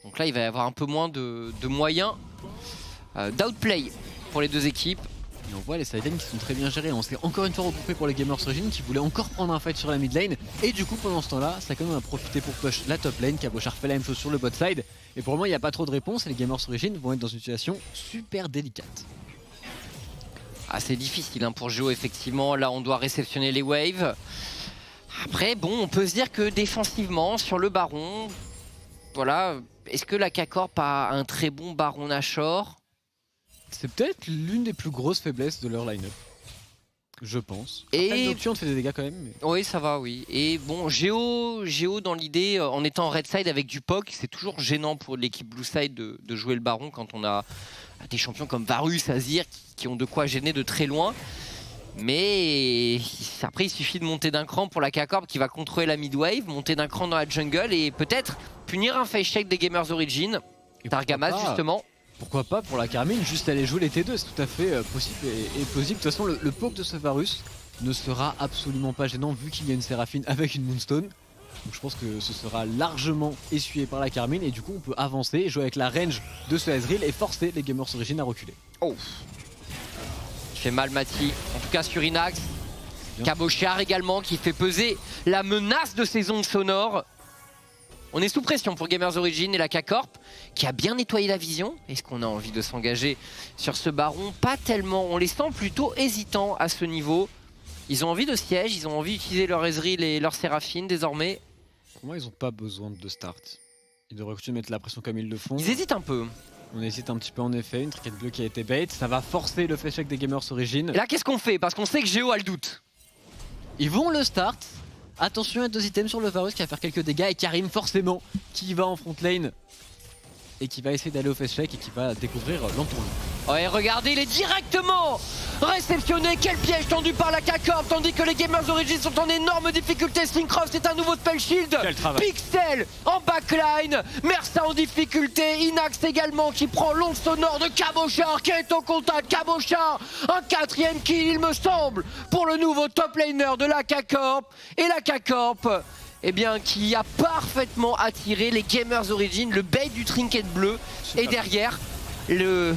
Donc là, il va y avoir un peu moins de moyens d'outplay pour les deux équipes. Et on voit les side lanes qui sont très bien gérés. On s'est encore une fois regroupé pour les Gamers Origin qui voulaient encore prendre un fight sur la mid lane. Et du coup, pendant ce temps-là, Saken en a profité pour push la top lane. Cabochard fait la même chose sur le bot side. Et pour le moment, il n'y a pas trop de réponse et les Gamers Origin vont être dans une situation super délicate. Ah, c'est difficile hein, pour Géo, effectivement. Là, on doit réceptionner les waves. Après, bon, on peut se dire que défensivement, sur le Baron, voilà, est-ce que la K-Corp a un très bon Baron Nashor? C'est peut-être l'une des plus grosses faiblesses de leur line-up. Je pense. Et Après, Nocturne fait des dégâts quand même. Mais... oui, ça va, oui. Et bon, Géo dans l'idée, en étant en red side avec du POC, c'est toujours gênant pour l'équipe blue side de jouer le Baron quand on a des champions comme Varus, Azir, qui ont de quoi gêner de très loin. Mais après, il suffit de monter d'un cran pour la K-Corp qui va contrôler la mid-wave, monter d'un cran dans la jungle et peut-être punir un face check des Gamers Origin. Targamas, justement. Pourquoi pas pour la Carmine, juste aller jouer les T2, c'est tout à fait possible et plausible. De toute façon, le poke de ce Varus ne sera absolument pas gênant vu qu'il y a une Séraphine avec une Moonstone. Donc je pense que ce sera largement essuyé par la Carmine et du coup on peut avancer, jouer avec la range de ce Ezreal et forcer les Gamers Origin à reculer. Oh, il fait mal Mati, en tout cas sur Inax. Cabochard également qui fait peser la menace de ces ondes sonores. On est sous pression pour Gamers Origin et la K-Corp qui a bien nettoyé la vision. Est-ce qu'on a envie de s'engager sur ce Baron? Pas tellement, on les sent plutôt hésitants à ce niveau. Ils ont envie de siège, ils ont envie d'utiliser leur Ezreal et leur Séraphine désormais. Pour moi ils n'ont pas besoin de start. Ils devraient continuer de mettre la pression comme ils le font. Ils hésitent un peu. On hésite un petit peu en effet, une trinket bleue qui a été bait. Ça va forcer le face check des Gamers Origin. Et là, qu'est-ce qu'on fait? Parce qu'on sait que Géo a le doute. Ils vont le start. Attention à 2 items sur le Varus qui va faire quelques dégâts. Et Karim forcément qui va en front lane. Et qui va essayer d'aller au face check et qui va découvrir l'entourloupe. Ouais, regardez, il est directement réceptionné. Quel piège tendu par la K-Corp, tandis que les Gamers Origins sont en énorme difficulté. Syncroft, c'est un nouveau spell shield. Quel travail. Pixel en backline. Mersa en difficulté. Inax également qui prend l'onde sonore de Cabochard qui est au contact. Cabochard, un 4ème kill, il me semble, pour le nouveau top laner de la K-Corp. Et la K-Corp, eh bien, qui a parfaitement attiré les Gamers Origins, le bait du trinket bleu. Et derrière, le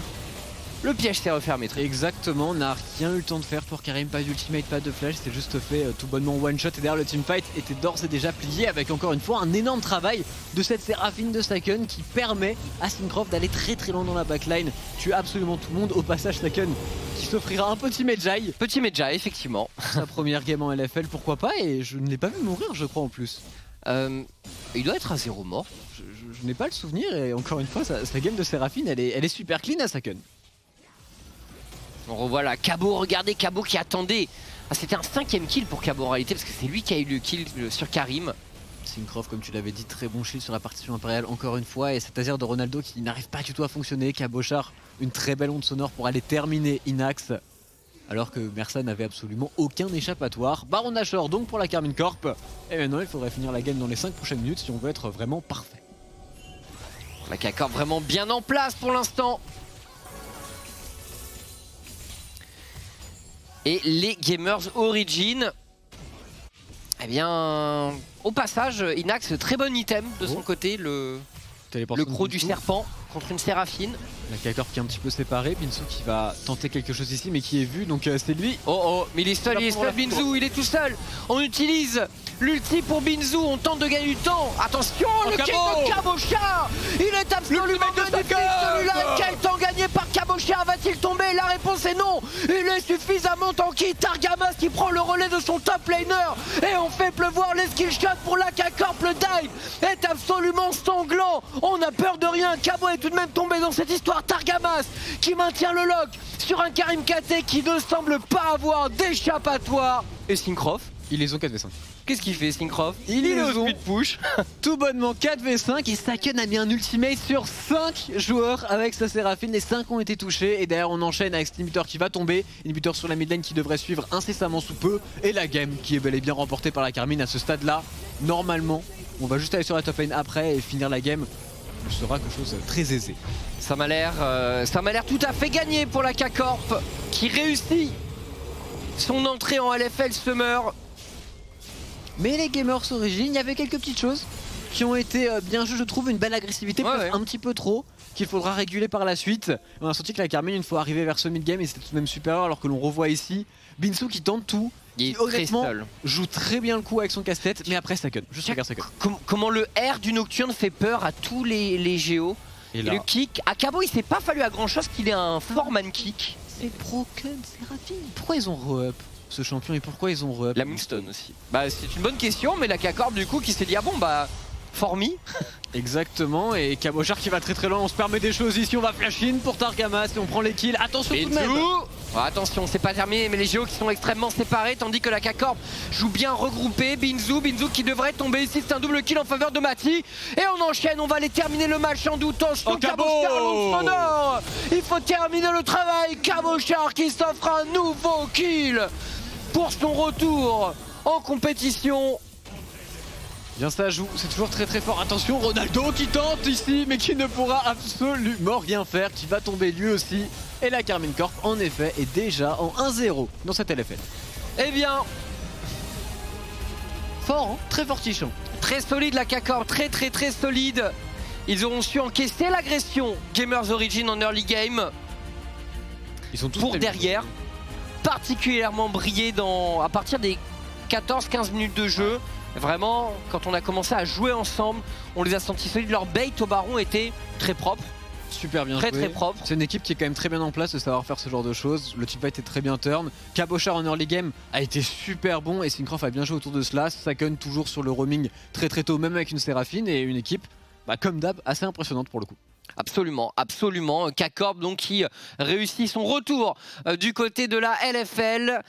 piège s'est refermé. Exactement, on n'a rien eu le temps de faire pour Karim, pas d'ultimate, pas de flash, c'est juste fait tout bonnement one shot et derrière le teamfight était d'ores et déjà plié avec encore une fois un énorme travail de cette Séraphine de Saken qui permet à Syncroft d'aller très loin dans la backline, tuer absolument tout le monde. Au passage Saken qui s'offrira un petit Medjay. Petit Medjay, effectivement. Sa première game en LFL, pourquoi pas, et je ne l'ai pas vu mourir je crois en plus. Il doit être à 0 mort. Je n'ai pas le souvenir et encore une fois sa game de Séraphine elle est super clean à Saken. On revoit là Cabo, regardez Cabo qui attendait. Ah, c'était un 5ème kill pour Cabo en réalité parce que c'est lui qui a eu le kill sur Karim. Syncroft, comme tu l'avais dit, très bon shield sur la partition impériale encore une fois, et cet Azer de Ronaldo qui n'arrive pas du tout à fonctionner. Cabochard, une très belle onde sonore pour aller terminer Inax, alors que Mersa n'avait absolument aucun échappatoire. Baron Nashor donc pour la Karmine Corp, et maintenant il faudrait finir la game dans les 5 prochaines minutes si on veut être vraiment parfait. La K-Corp vraiment bien en place pour l'instant. Et les Gamers Origin, eh bien, au passage, Inax, très bon item de son côté, le croc du serpent contre une Séraphine. La K-Corp qui est un petit peu séparée, Binsu qui va tenter quelque chose ici mais qui est vu, donc c'est lui. Oh, mais il est seul, Binzu, il est tout seul. On utilise l'ulti pour Binzu, on tente de gagner du temps. Attention, le kill de Cabochard. Il est absolument magnifique celui-là. Quel temps gagné par Cabochard, va-t-il tomber? La réponse est non. Il est suffisamment tanky. Targamas qui prend le relais de son top laner. Et on fait pleuvoir les skill shots pour la K-Corp. Le dive est absolument sanglant. On n'a peur de rien. Cabo est tout de même tombé dans cette histoire. Targamas qui maintient le lock sur un Karim KT qui ne semble pas avoir d'échappatoire. Et Syncroft, Ils les ont 4v5. qu'est-ce qu'il fait Syncroft? Il est les au ont speed push. tout bonnement 4v5 et Saken a mis un ultimate sur 5 joueurs avec sa Séraphine. Les 5 ont été touchés et derrière on enchaîne avec cet inhibiteur qui va tomber. Inhibiteur sur la mid lane qui devrait suivre incessamment sous peu. Et la game qui est bel et bien remportée par la Carmine à ce stade là. Normalement, on va juste aller sur la top lane après et finir la game. Ce sera quelque chose de très aisé. Ça m'a l'air tout à fait gagné pour la K-Corp qui réussit son entrée en LFL Summer. Mais les Gamers Origin, il y avait quelques petites choses qui ont été bien jouées, je trouve, une belle agressivité, peut-être un petit peu trop, qu'il faudra réguler par la suite. On a senti que la Carmine, une fois arrivé vers ce mid-game, était tout de même supérieur, alors que l'on revoit ici Binsu qui tente tout, Il est qui très honnêtement seul. joue très bien le coup avec son casse-tête, mais après Saken, juste regarde Saken. Comment le R du Nocturne fait peur à tous les géos. Et Et là, le kick, à Cabo il s'est pas fallu à grand chose qu'il ait un fort man kick. c'est broken, c'est rapide. Pourquoi ils ont re-up ce champion et pourquoi ils ont re-up La Moonstone aussi. Bah c'est une bonne question, mais la K-Corp du coup qui s'est dit ah bon bah Formi. Exactement, et Cabochard qui va très loin, on se permet des choses ici, on va flash in pour Targamas et on prend les kills, attention tout de même. Oh, attention, c'est pas terminé, mais les géos qui sont extrêmement séparés, tandis que la K-Corp joue bien regroupée. Binzu qui devrait tomber ici, c'est un double kill en faveur de Mati. Et on enchaîne, on va aller terminer le match en doutant. Cabochard, il faut terminer le travail. Cabochard qui s'offre un nouveau kill pour son retour en compétition. Bien ça joue, c'est toujours très fort. Attention, Ronaldo qui tente ici, mais qui ne pourra absolument rien faire, qui va tomber lui aussi. Et la Karmine Corp, en effet, est déjà en 1-0 dans cette LFL. Eh bien, Fort, hein, très fortichon. très solide la K-Corp, très solide. Ils auront su encaisser l'agression Gamers Origin en early game. Ils sont tous Pour très derrière, particulièrement briller à partir des 14-15 minutes de jeu. Vraiment, quand on a commencé à jouer ensemble, on les a sentis solides. Leur bait au baron était très propre. super bien Très joué. propre. C'est une équipe qui est quand même très bien en place de savoir faire ce genre de choses. Le teamfight est très bien turn. Cabochard en early game a été super bon et Syncroft a bien joué autour de cela. Saken toujours sur le roaming très tôt, même avec une Séraphine, et une équipe comme d'hab, assez impressionnante pour le coup. Absolument, absolument. K-Corp donc qui réussit son retour du côté de la LFL.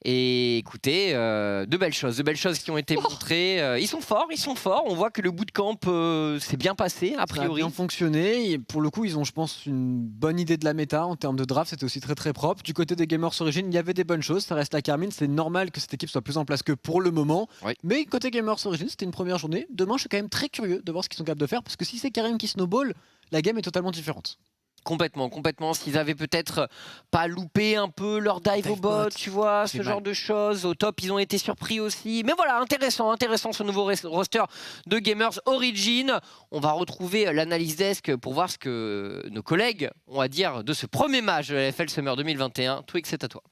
Et écoutez, de belles choses qui ont été montrées. Ils sont forts. On voit que le bootcamp s'est bien passé, a priori. Ça a bien fonctionné. Et pour le coup, ils ont, je pense, une bonne idée de la méta. En termes de draft, c'était aussi très très propre. Du côté des Gamers Origin, il y avait des bonnes choses. Ça reste la Carmine. C'est normal que cette équipe soit plus en place que pour le moment. Oui. Mais côté Gamers Origin, c'était une première journée. Demain, je suis quand même très curieux de voir ce qu'ils sont capables de faire. Parce que si c'est Karim qui snowball, la game est totalement différente. Complètement. S'ils avaient peut-être pas loupé un peu leur dive au bot, tu vois, ce genre de choses. Au top, ils ont été surpris aussi. Mais voilà, intéressant ce nouveau roster de Gamers Origin. On va retrouver l'analyse desk pour voir ce que nos collègues ont à dire de ce premier match de la LFL Summer 2021. Twix, c'est à toi.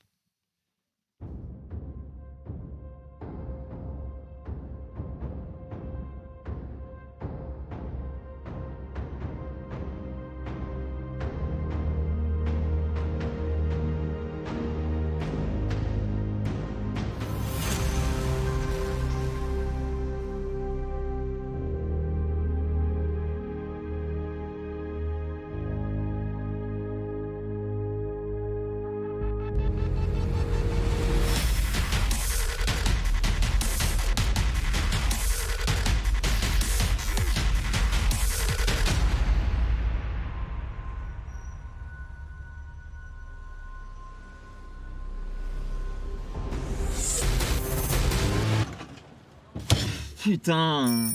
Putain.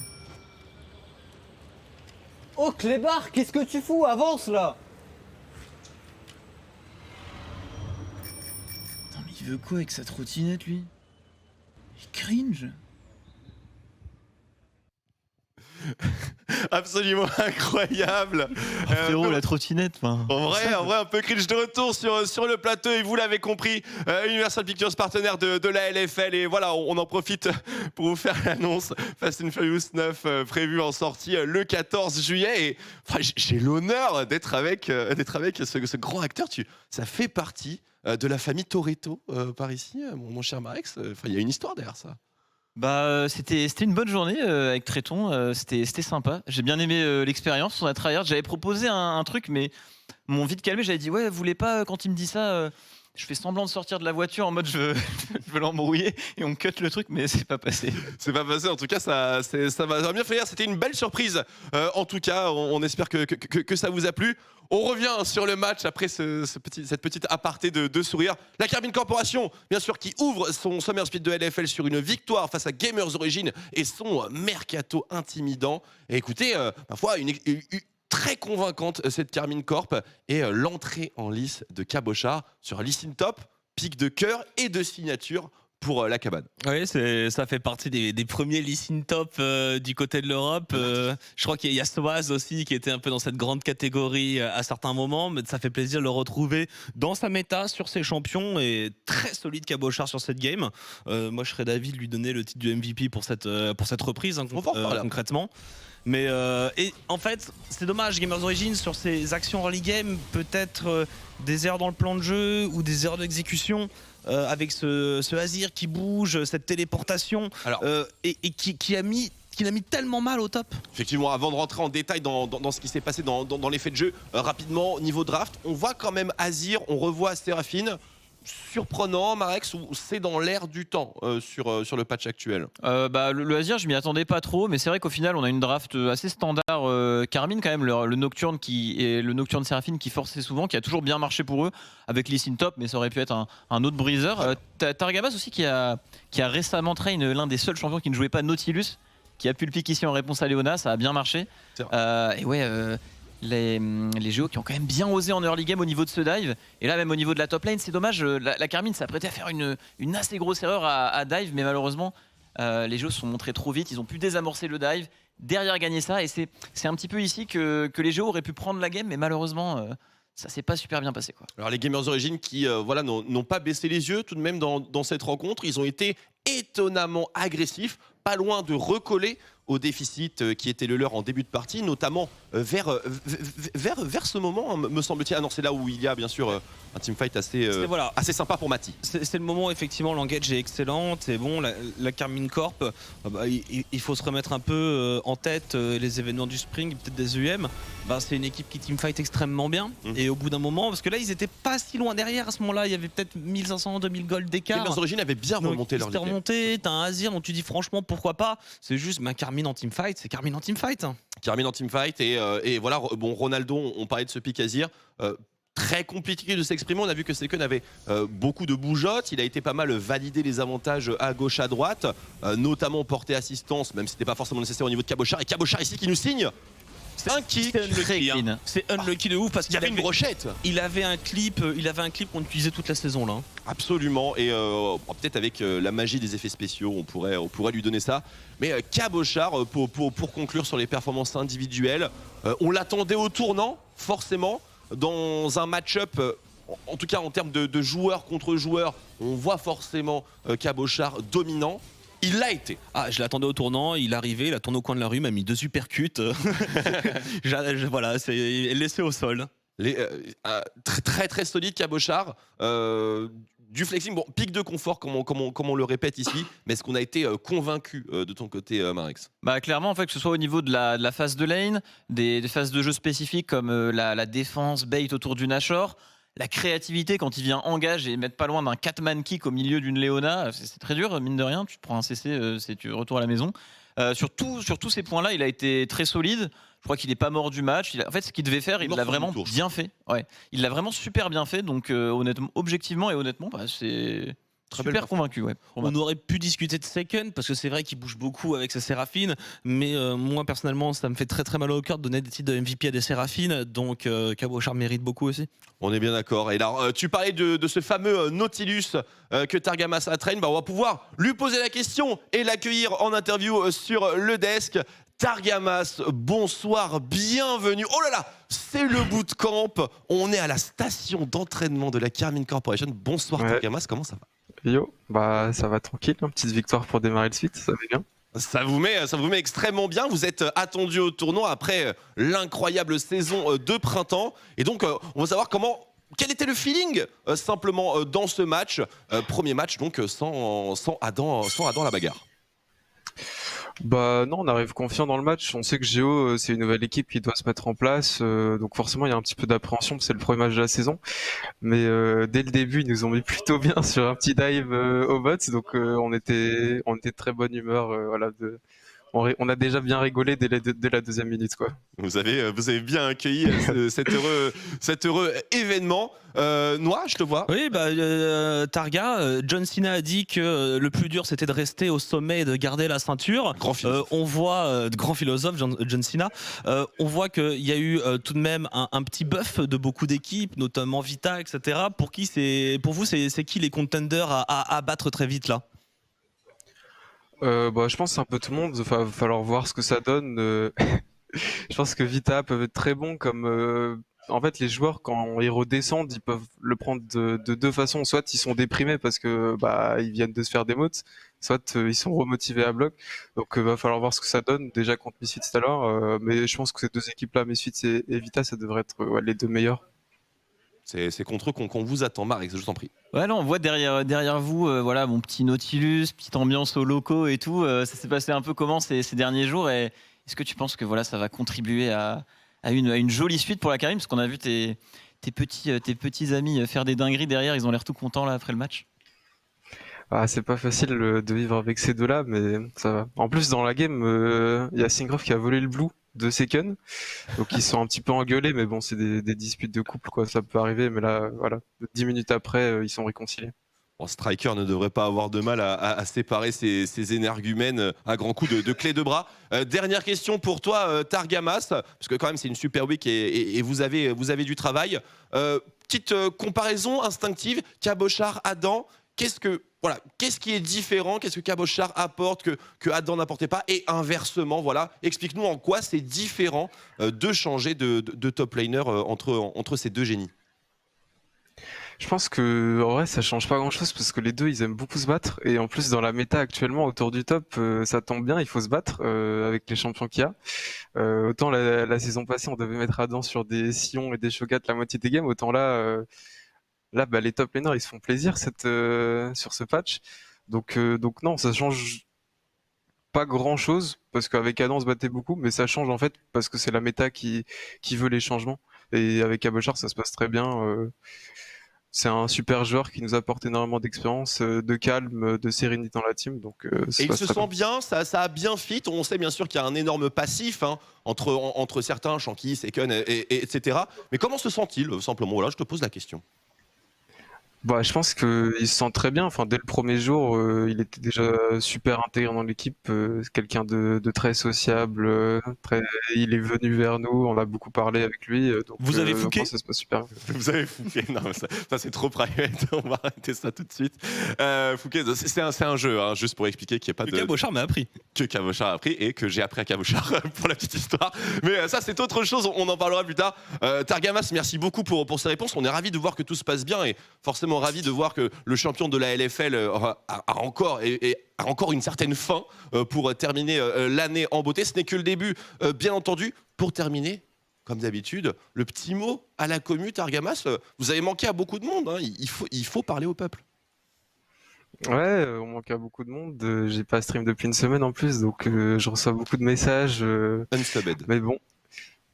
Oh Clébard, qu'est-ce que tu fous? Avance là! Putain, mais il veut quoi avec cette trottinette, lui? Il cringe. Absolument incroyable. Frérot, la trottinette, enfin. En vrai, un peu cringe de retour sur le plateau et vous l'avez compris, Universal Pictures partenaire de la LFL et voilà, on en profite pour vous faire l'annonce Fast and Furious 9 prévu en sortie le 14 juillet et enfin, j'ai l'honneur d'être avec ce grand acteur. Ça fait partie de la famille Toretto par ici, mon cher Marex. Enfin, il y a une histoire derrière ça. Bah, c'était une bonne journée avec Tréton, c'était sympa. J'ai bien aimé l'expérience, on a tryhard. J'avais proposé un truc, mais m'ont vite calmé. J'avais dit, ouais, vous voulez pas, quand il me dit ça, je fais semblant de sortir de la voiture en mode je veux l'embrouiller et on cut le truc, mais c'est pas passé. C'est pas passé, en tout cas, ça va bien faire. C'était une belle surprise. En tout cas, on espère que ça vous a plu. On revient sur le match après cette petite aparté de sourire. La Carmine Corporation, bien sûr, qui ouvre son Summer Split de LFL sur une victoire face à Gamers Origin et son mercato intimidant. Et écoutez, parfois, une très convaincante cette Carmine Corp et l'entrée en lice de Cabochard sur Listen Top, pic de cœur et de signature pour la cabane. Oui, ça fait partie des premiers listen top du côté de l'Europe. Je crois qu'il y a Soaz aussi qui était un peu dans cette grande catégorie à certains moments, mais ça fait plaisir de le retrouver dans sa méta, sur ses champions et très solide Cabochard sur cette game. Moi, je serais d'avis de lui donner le titre du MVP pour cette reprise, hein, concrètement. Mais et en fait, c'est dommage, Gamers Origin sur ses actions early game, peut-être des erreurs dans le plan de jeu ou des erreurs d'exécution. Avec ce Azir qui bouge, cette téléportation, et qui l'a mis tellement mal au top. Effectivement, avant de rentrer en détail dans ce qui s'est passé dans les faits de jeu, rapidement, niveau draft, on voit quand même Azir, on revoit Séraphine. Surprenant, Marex, ou c'est dans l'air du temps sur le patch actuel? Le Azir, je m'y attendais pas trop, mais c'est vrai qu'au final, on a une draft assez standard. Carmine, quand même, le Nocturne le Nocturne Séraphine qui forçait souvent, qui a toujours bien marché pour eux, avec Listen Top, mais ça aurait pu être un autre briseur. Targamas aussi qui a récemment train l'un des seuls champions qui ne jouait pas Nautilus, qui a pu le pick ici en réponse à Léona, ça a bien marché. Et ouais. Les géos qui ont quand même bien osé en early game au niveau de ce dive, et là même au niveau de la top lane, c'est dommage, la Carmine s'apprêtait à faire une assez grosse erreur à dive, mais malheureusement les géos se sont montrés trop vite, ils ont pu désamorcer le dive, derrière gagner ça, et c'est un petit peu ici que les géos auraient pu prendre la game, mais malheureusement ça s'est pas super bien passé, quoi. Alors les Gamers Origin qui n'ont pas baissé les yeux tout de même dans cette rencontre, ils ont été étonnamment agressifs, pas loin de recoller au déficit qui était le leur en début de partie, notamment vers ce moment, me semble-t-il. Ah non, c'est là où il y a bien sûr un teamfight assez sympa pour Mati. C'est le moment, effectivement, l'engage est excellente. Et bon, la Carmine Corp, il faut se remettre un peu en tête les événements du Spring, peut-être des UM. C'est une équipe qui teamfight extrêmement bien. Et au bout d'un moment, parce que là, ils étaient pas si loin derrière à ce moment-là, il y avait peut-être 1500, 2000 gold d'écart. Les origines avaient bien remonté leur ligue. T'as un Azir dont tu dis franchement pourquoi pas. C'est juste Carmine en teamfight, c'est Carmine en teamfight. Carmine en teamfight et voilà, bon, Ronaldo, on parlait de ce pick Azir. Très compliqué de s'exprimer. On a vu que Seken avait beaucoup de bougeottes. Il a été pas mal validé les avantages à gauche, à droite, notamment porter assistance, même si c'était pas forcément nécessaire au niveau de Cabochard. Et Cabochard ici qui nous signe un kick. C'est unlucky de ouf parce qu'il y avait une brochette. Il avait un clip qu'on utilisait toute la saison là. Absolument. Et peut-être avec la magie des effets spéciaux, on pourrait lui donner ça. Mais Cabochard, pour conclure sur les performances individuelles, on l'attendait au tournant, forcément. Dans un match-up, en tout cas en termes de joueur contre joueur, on voit forcément Cabochard dominant. Il l'a été. Je l'attendais au tournant, il est arrivé, il a tourné au coin de la rue, m'a mis 2 uppercuts. Voilà, c'est laissé au sol. Très très solide Cabochard. Du flexing, bon, pic de confort comme on le répète ici, mais est-ce qu'on a été convaincu de ton côté, Marex? Clairement, en fait, que ce soit au niveau de la phase de lane, des phases de jeu spécifiques comme la défense bait autour du Nashor, la créativité quand il vient engage et mettre pas loin d'un 4-man kick au milieu d'une Léona, c'est très dur, mine de rien, tu te prends un CC, tu retournes à la maison. Sur tous ces points-là, il a été très solide. Je crois qu'il n'est pas mort du match. En fait, ce qu'il devait faire, il l'a vraiment bien fait. Ouais. Il l'a vraiment super bien fait. Donc, honnêtement, objectivement et honnêtement, c'est super convaincu. Ouais, on aurait pu discuter de Seken parce que c'est vrai qu'il bouge beaucoup avec ses Séraphines. Mais moi, personnellement, ça me fait très très mal au cœur de donner des titres de MVP à des Séraphines. Donc, Cabochard mérite beaucoup aussi. On est bien d'accord. Et alors, tu parlais de ce fameux Nautilus que Targamas a train. On va pouvoir lui poser la question et l'accueillir en interview sur le desk. Targamas, bonsoir, bienvenue. Oh là là, c'est le bootcamp. On est à la station d'entraînement de la Carmine Corporation. Bonsoir Targamas, comment ça va? Yo, ça va tranquille, une petite victoire pour démarrer le suite, ça va bien. Ça vous met extrêmement bien. Vous êtes attendu au tournoi après l'incroyable saison de printemps. Et donc, on va savoir quel était le feeling simplement dans ce match. Premier match donc sans Adam la bagarre. Non, on arrive confiant dans le match. On sait que Géo, c'est une nouvelle équipe qui doit se mettre en place. Donc forcément, il y a un petit peu d'appréhension, c'est le premier match de la saison. Mais dès le début, ils nous ont mis plutôt bien sur un petit dive au bot. Donc on était de très bonne humeur. On a déjà bien rigolé dès la deuxième minute, quoi. Vous avez bien accueilli cet heureux événement. Noah, je te vois. Oui, Targa, John Cena a dit que le plus dur c'était de rester au sommet et de garder la ceinture. Grand philosophe. On voit, grand philosophe, John Cena. On voit qu'il y a eu tout de même un petit buff de beaucoup d'équipes, notamment Vita, etc. Pour vous, c'est qui les contenders à battre très vite là? Je pense que c'est un peu tout le monde. Va falloir voir ce que ça donne. Je pense que Vita peuvent être très bons comme en fait les joueurs quand ils redescendent ils peuvent le prendre de deux façons. Soit ils sont déprimés parce que ils viennent de se faire des motes, soit ils sont remotivés à bloc. Donc va falloir voir ce que ça donne déjà contre Misfits tout à l'heure. Mais je pense que ces deux équipes là, Misfits et Vita, ça devrait être les deux meilleurs. C'est contre eux qu'on vous attend, Marex, je t'en prie. Ouais, non, on voit derrière vous, mon petit Nautilus, petite ambiance aux locaux et tout. Ça s'est passé un peu comment ces derniers jours et est-ce que tu penses que ça va contribuer à une jolie suite pour la Carmine? Parce qu'on a vu tes petits amis faire des dingueries derrière, ils ont l'air tout contents là après le match. C'est pas facile de vivre avec ces deux-là, mais ça va. En plus, dans la game, il y a Singroff qui a volé le blue de Seken, donc ils sont un petit peu engueulés, mais bon, c'est des disputes de couple, quoi, ça peut arriver, mais là, 10 minutes après, ils sont réconciliés. Striker ne devrait pas avoir de mal à séparer ces énergumènes à grands coups de clé de bras. Dernière question pour toi, Targamas, parce que quand même c'est une super week et vous avez du travail. Petite comparaison instinctive, Cabochard, Adam, qu'est-ce qui est différent, qu'est-ce que Cabochard apporte que Adam n'apportait pas, et inversement, explique-nous en quoi c'est différent de changer de top laner entre ces deux génies. Je pense que en vrai ça change pas grand chose parce que les deux ils aiment beaucoup se battre et en plus dans la méta actuellement autour du top ça tombe bien, il faut se battre avec les champions qu'il y a. Autant la saison passée on devait mettre Adam sur des Sion et des Shogat la moitié des games, autant là bah, les top laners ils se font plaisir sur ce patch. Donc non, ça change pas grand chose parce qu'avec Adam on se battait beaucoup, mais ça change en fait parce que c'est la méta qui veut les changements. Et avec Cabochard ça se passe très bien. C'est un super joueur qui nous apporte énormément d'expérience, de calme, de sérénité dans la team. Donc, Et il se sent bien, ça a bien fit. On sait bien sûr qu'il y a un énorme passif hein, entre certains, Shanky, Seken, etc. Mais comment se sent-il simplement? Voilà, je te pose la question. Bah, je pense qu'il se sent très bien. Enfin, dès le premier jour, il était déjà super intégré dans l'équipe. C'est quelqu'un de très sociable. Il est venu vers nous. On a beaucoup parlé avec lui. Donc, Vous avez fouqué? vraiment, ça se passe super bien. Vous avez Fouquet. Non, mais ça c'est trop private. On va arrêter ça tout de suite. Fouquet, c'est un jeu, hein, juste pour expliquer qu'il n'y a pas Le de. Cabochard m'a appris. Que Cabochard a appris et que j'ai appris à Cabochard pour la petite histoire. Mais ça, c'est autre chose. On en parlera plus tard. Targamas, merci beaucoup pour ces réponses. On est ravis de voir que tout se passe bien et forcément ravis de voir que le champion de la LFL a encore une certaine fin pour terminer l'année en beauté. Ce n'est que le début, bien entendu. Pour terminer, comme d'habitude, le petit mot à la commu, Targamas. Vous avez manqué à beaucoup de monde. Hein. Il faut parler au peuple. Ouais, on manque à beaucoup de monde. J'ai pas stream depuis une semaine en plus, donc je reçois beaucoup de messages. Unsubbed. Mais bon,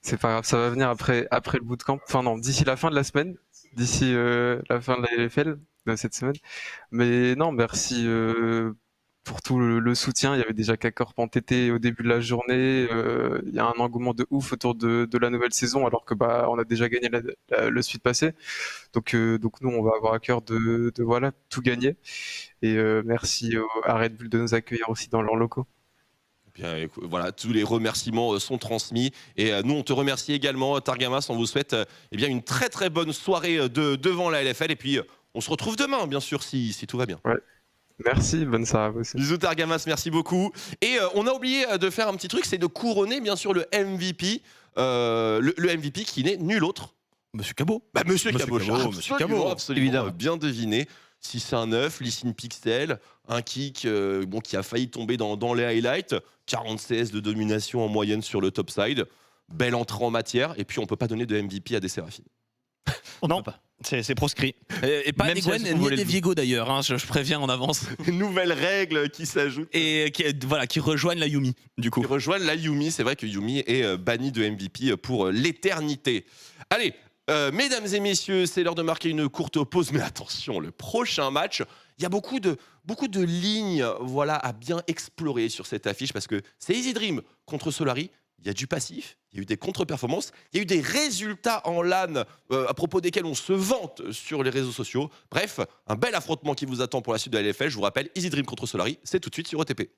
c'est pas grave, ça va venir après le bootcamp. Enfin non, d'ici la fin de la semaine, d'ici la fin de la LFL de cette semaine. Mais non, merci pour tout le soutien. Il y avait déjà K-Corp en TT au début de la journée. Il y a un engouement de ouf autour de la nouvelle saison, alors que bah on a déjà gagné le suite passé. Donc nous, on va avoir à cœur de voilà tout gagner. Et merci à Red Bull de nous accueillir aussi dans leurs locaux. Bien, écoute, voilà, tous les remerciements sont transmis et nous on te remercie également Targamas, on vous souhaite eh bien une très très bonne soirée devant la LFL et puis on se retrouve demain bien sûr si tout va bien. Ouais. Merci, bonne soirée à vous aussi. Bisous Targamas, merci beaucoup. Et on a oublié de faire un petit truc, c'est de couronner bien sûr le MVP, le MVP qui n'est nul autre. Monsieur Cabot. Bah, Monsieur Cabochard, Monsieur Cabot, absolument, évidemment. bien deviné. 6-1-9, Lee Sin Pixel, un kick qui a failli tomber dans les highlights, 40 CS de domination en moyenne sur le top side, belle entrée en matière, et puis on peut pas donner de MVP à des Séraphines. Non, c'est proscrit. Et pas Même des si elles Gwen se font ni voler des le Viego d'ailleurs, hein, je préviens en avance. Nouvelle règle qui s'ajoute. Et qui rejoignent la Yumi, du coup. Qui rejoignent la Yumi, c'est vrai que Yumi est bannie de MVP pour l'éternité. Allez, mesdames et messieurs, c'est l'heure de marquer une courte pause, mais attention, le prochain match, il y a beaucoup de lignes voilà, à bien explorer sur cette affiche parce que c'est Easy Dream contre Solari. Il y a du passif, il y a eu des contre-performances, il y a eu des résultats en LAN à propos desquels on se vante sur les réseaux sociaux. Bref, un bel affrontement qui vous attend pour la suite de la LFL. Je vous rappelle, Easy Dream contre Solari, c'est tout de suite sur OTP.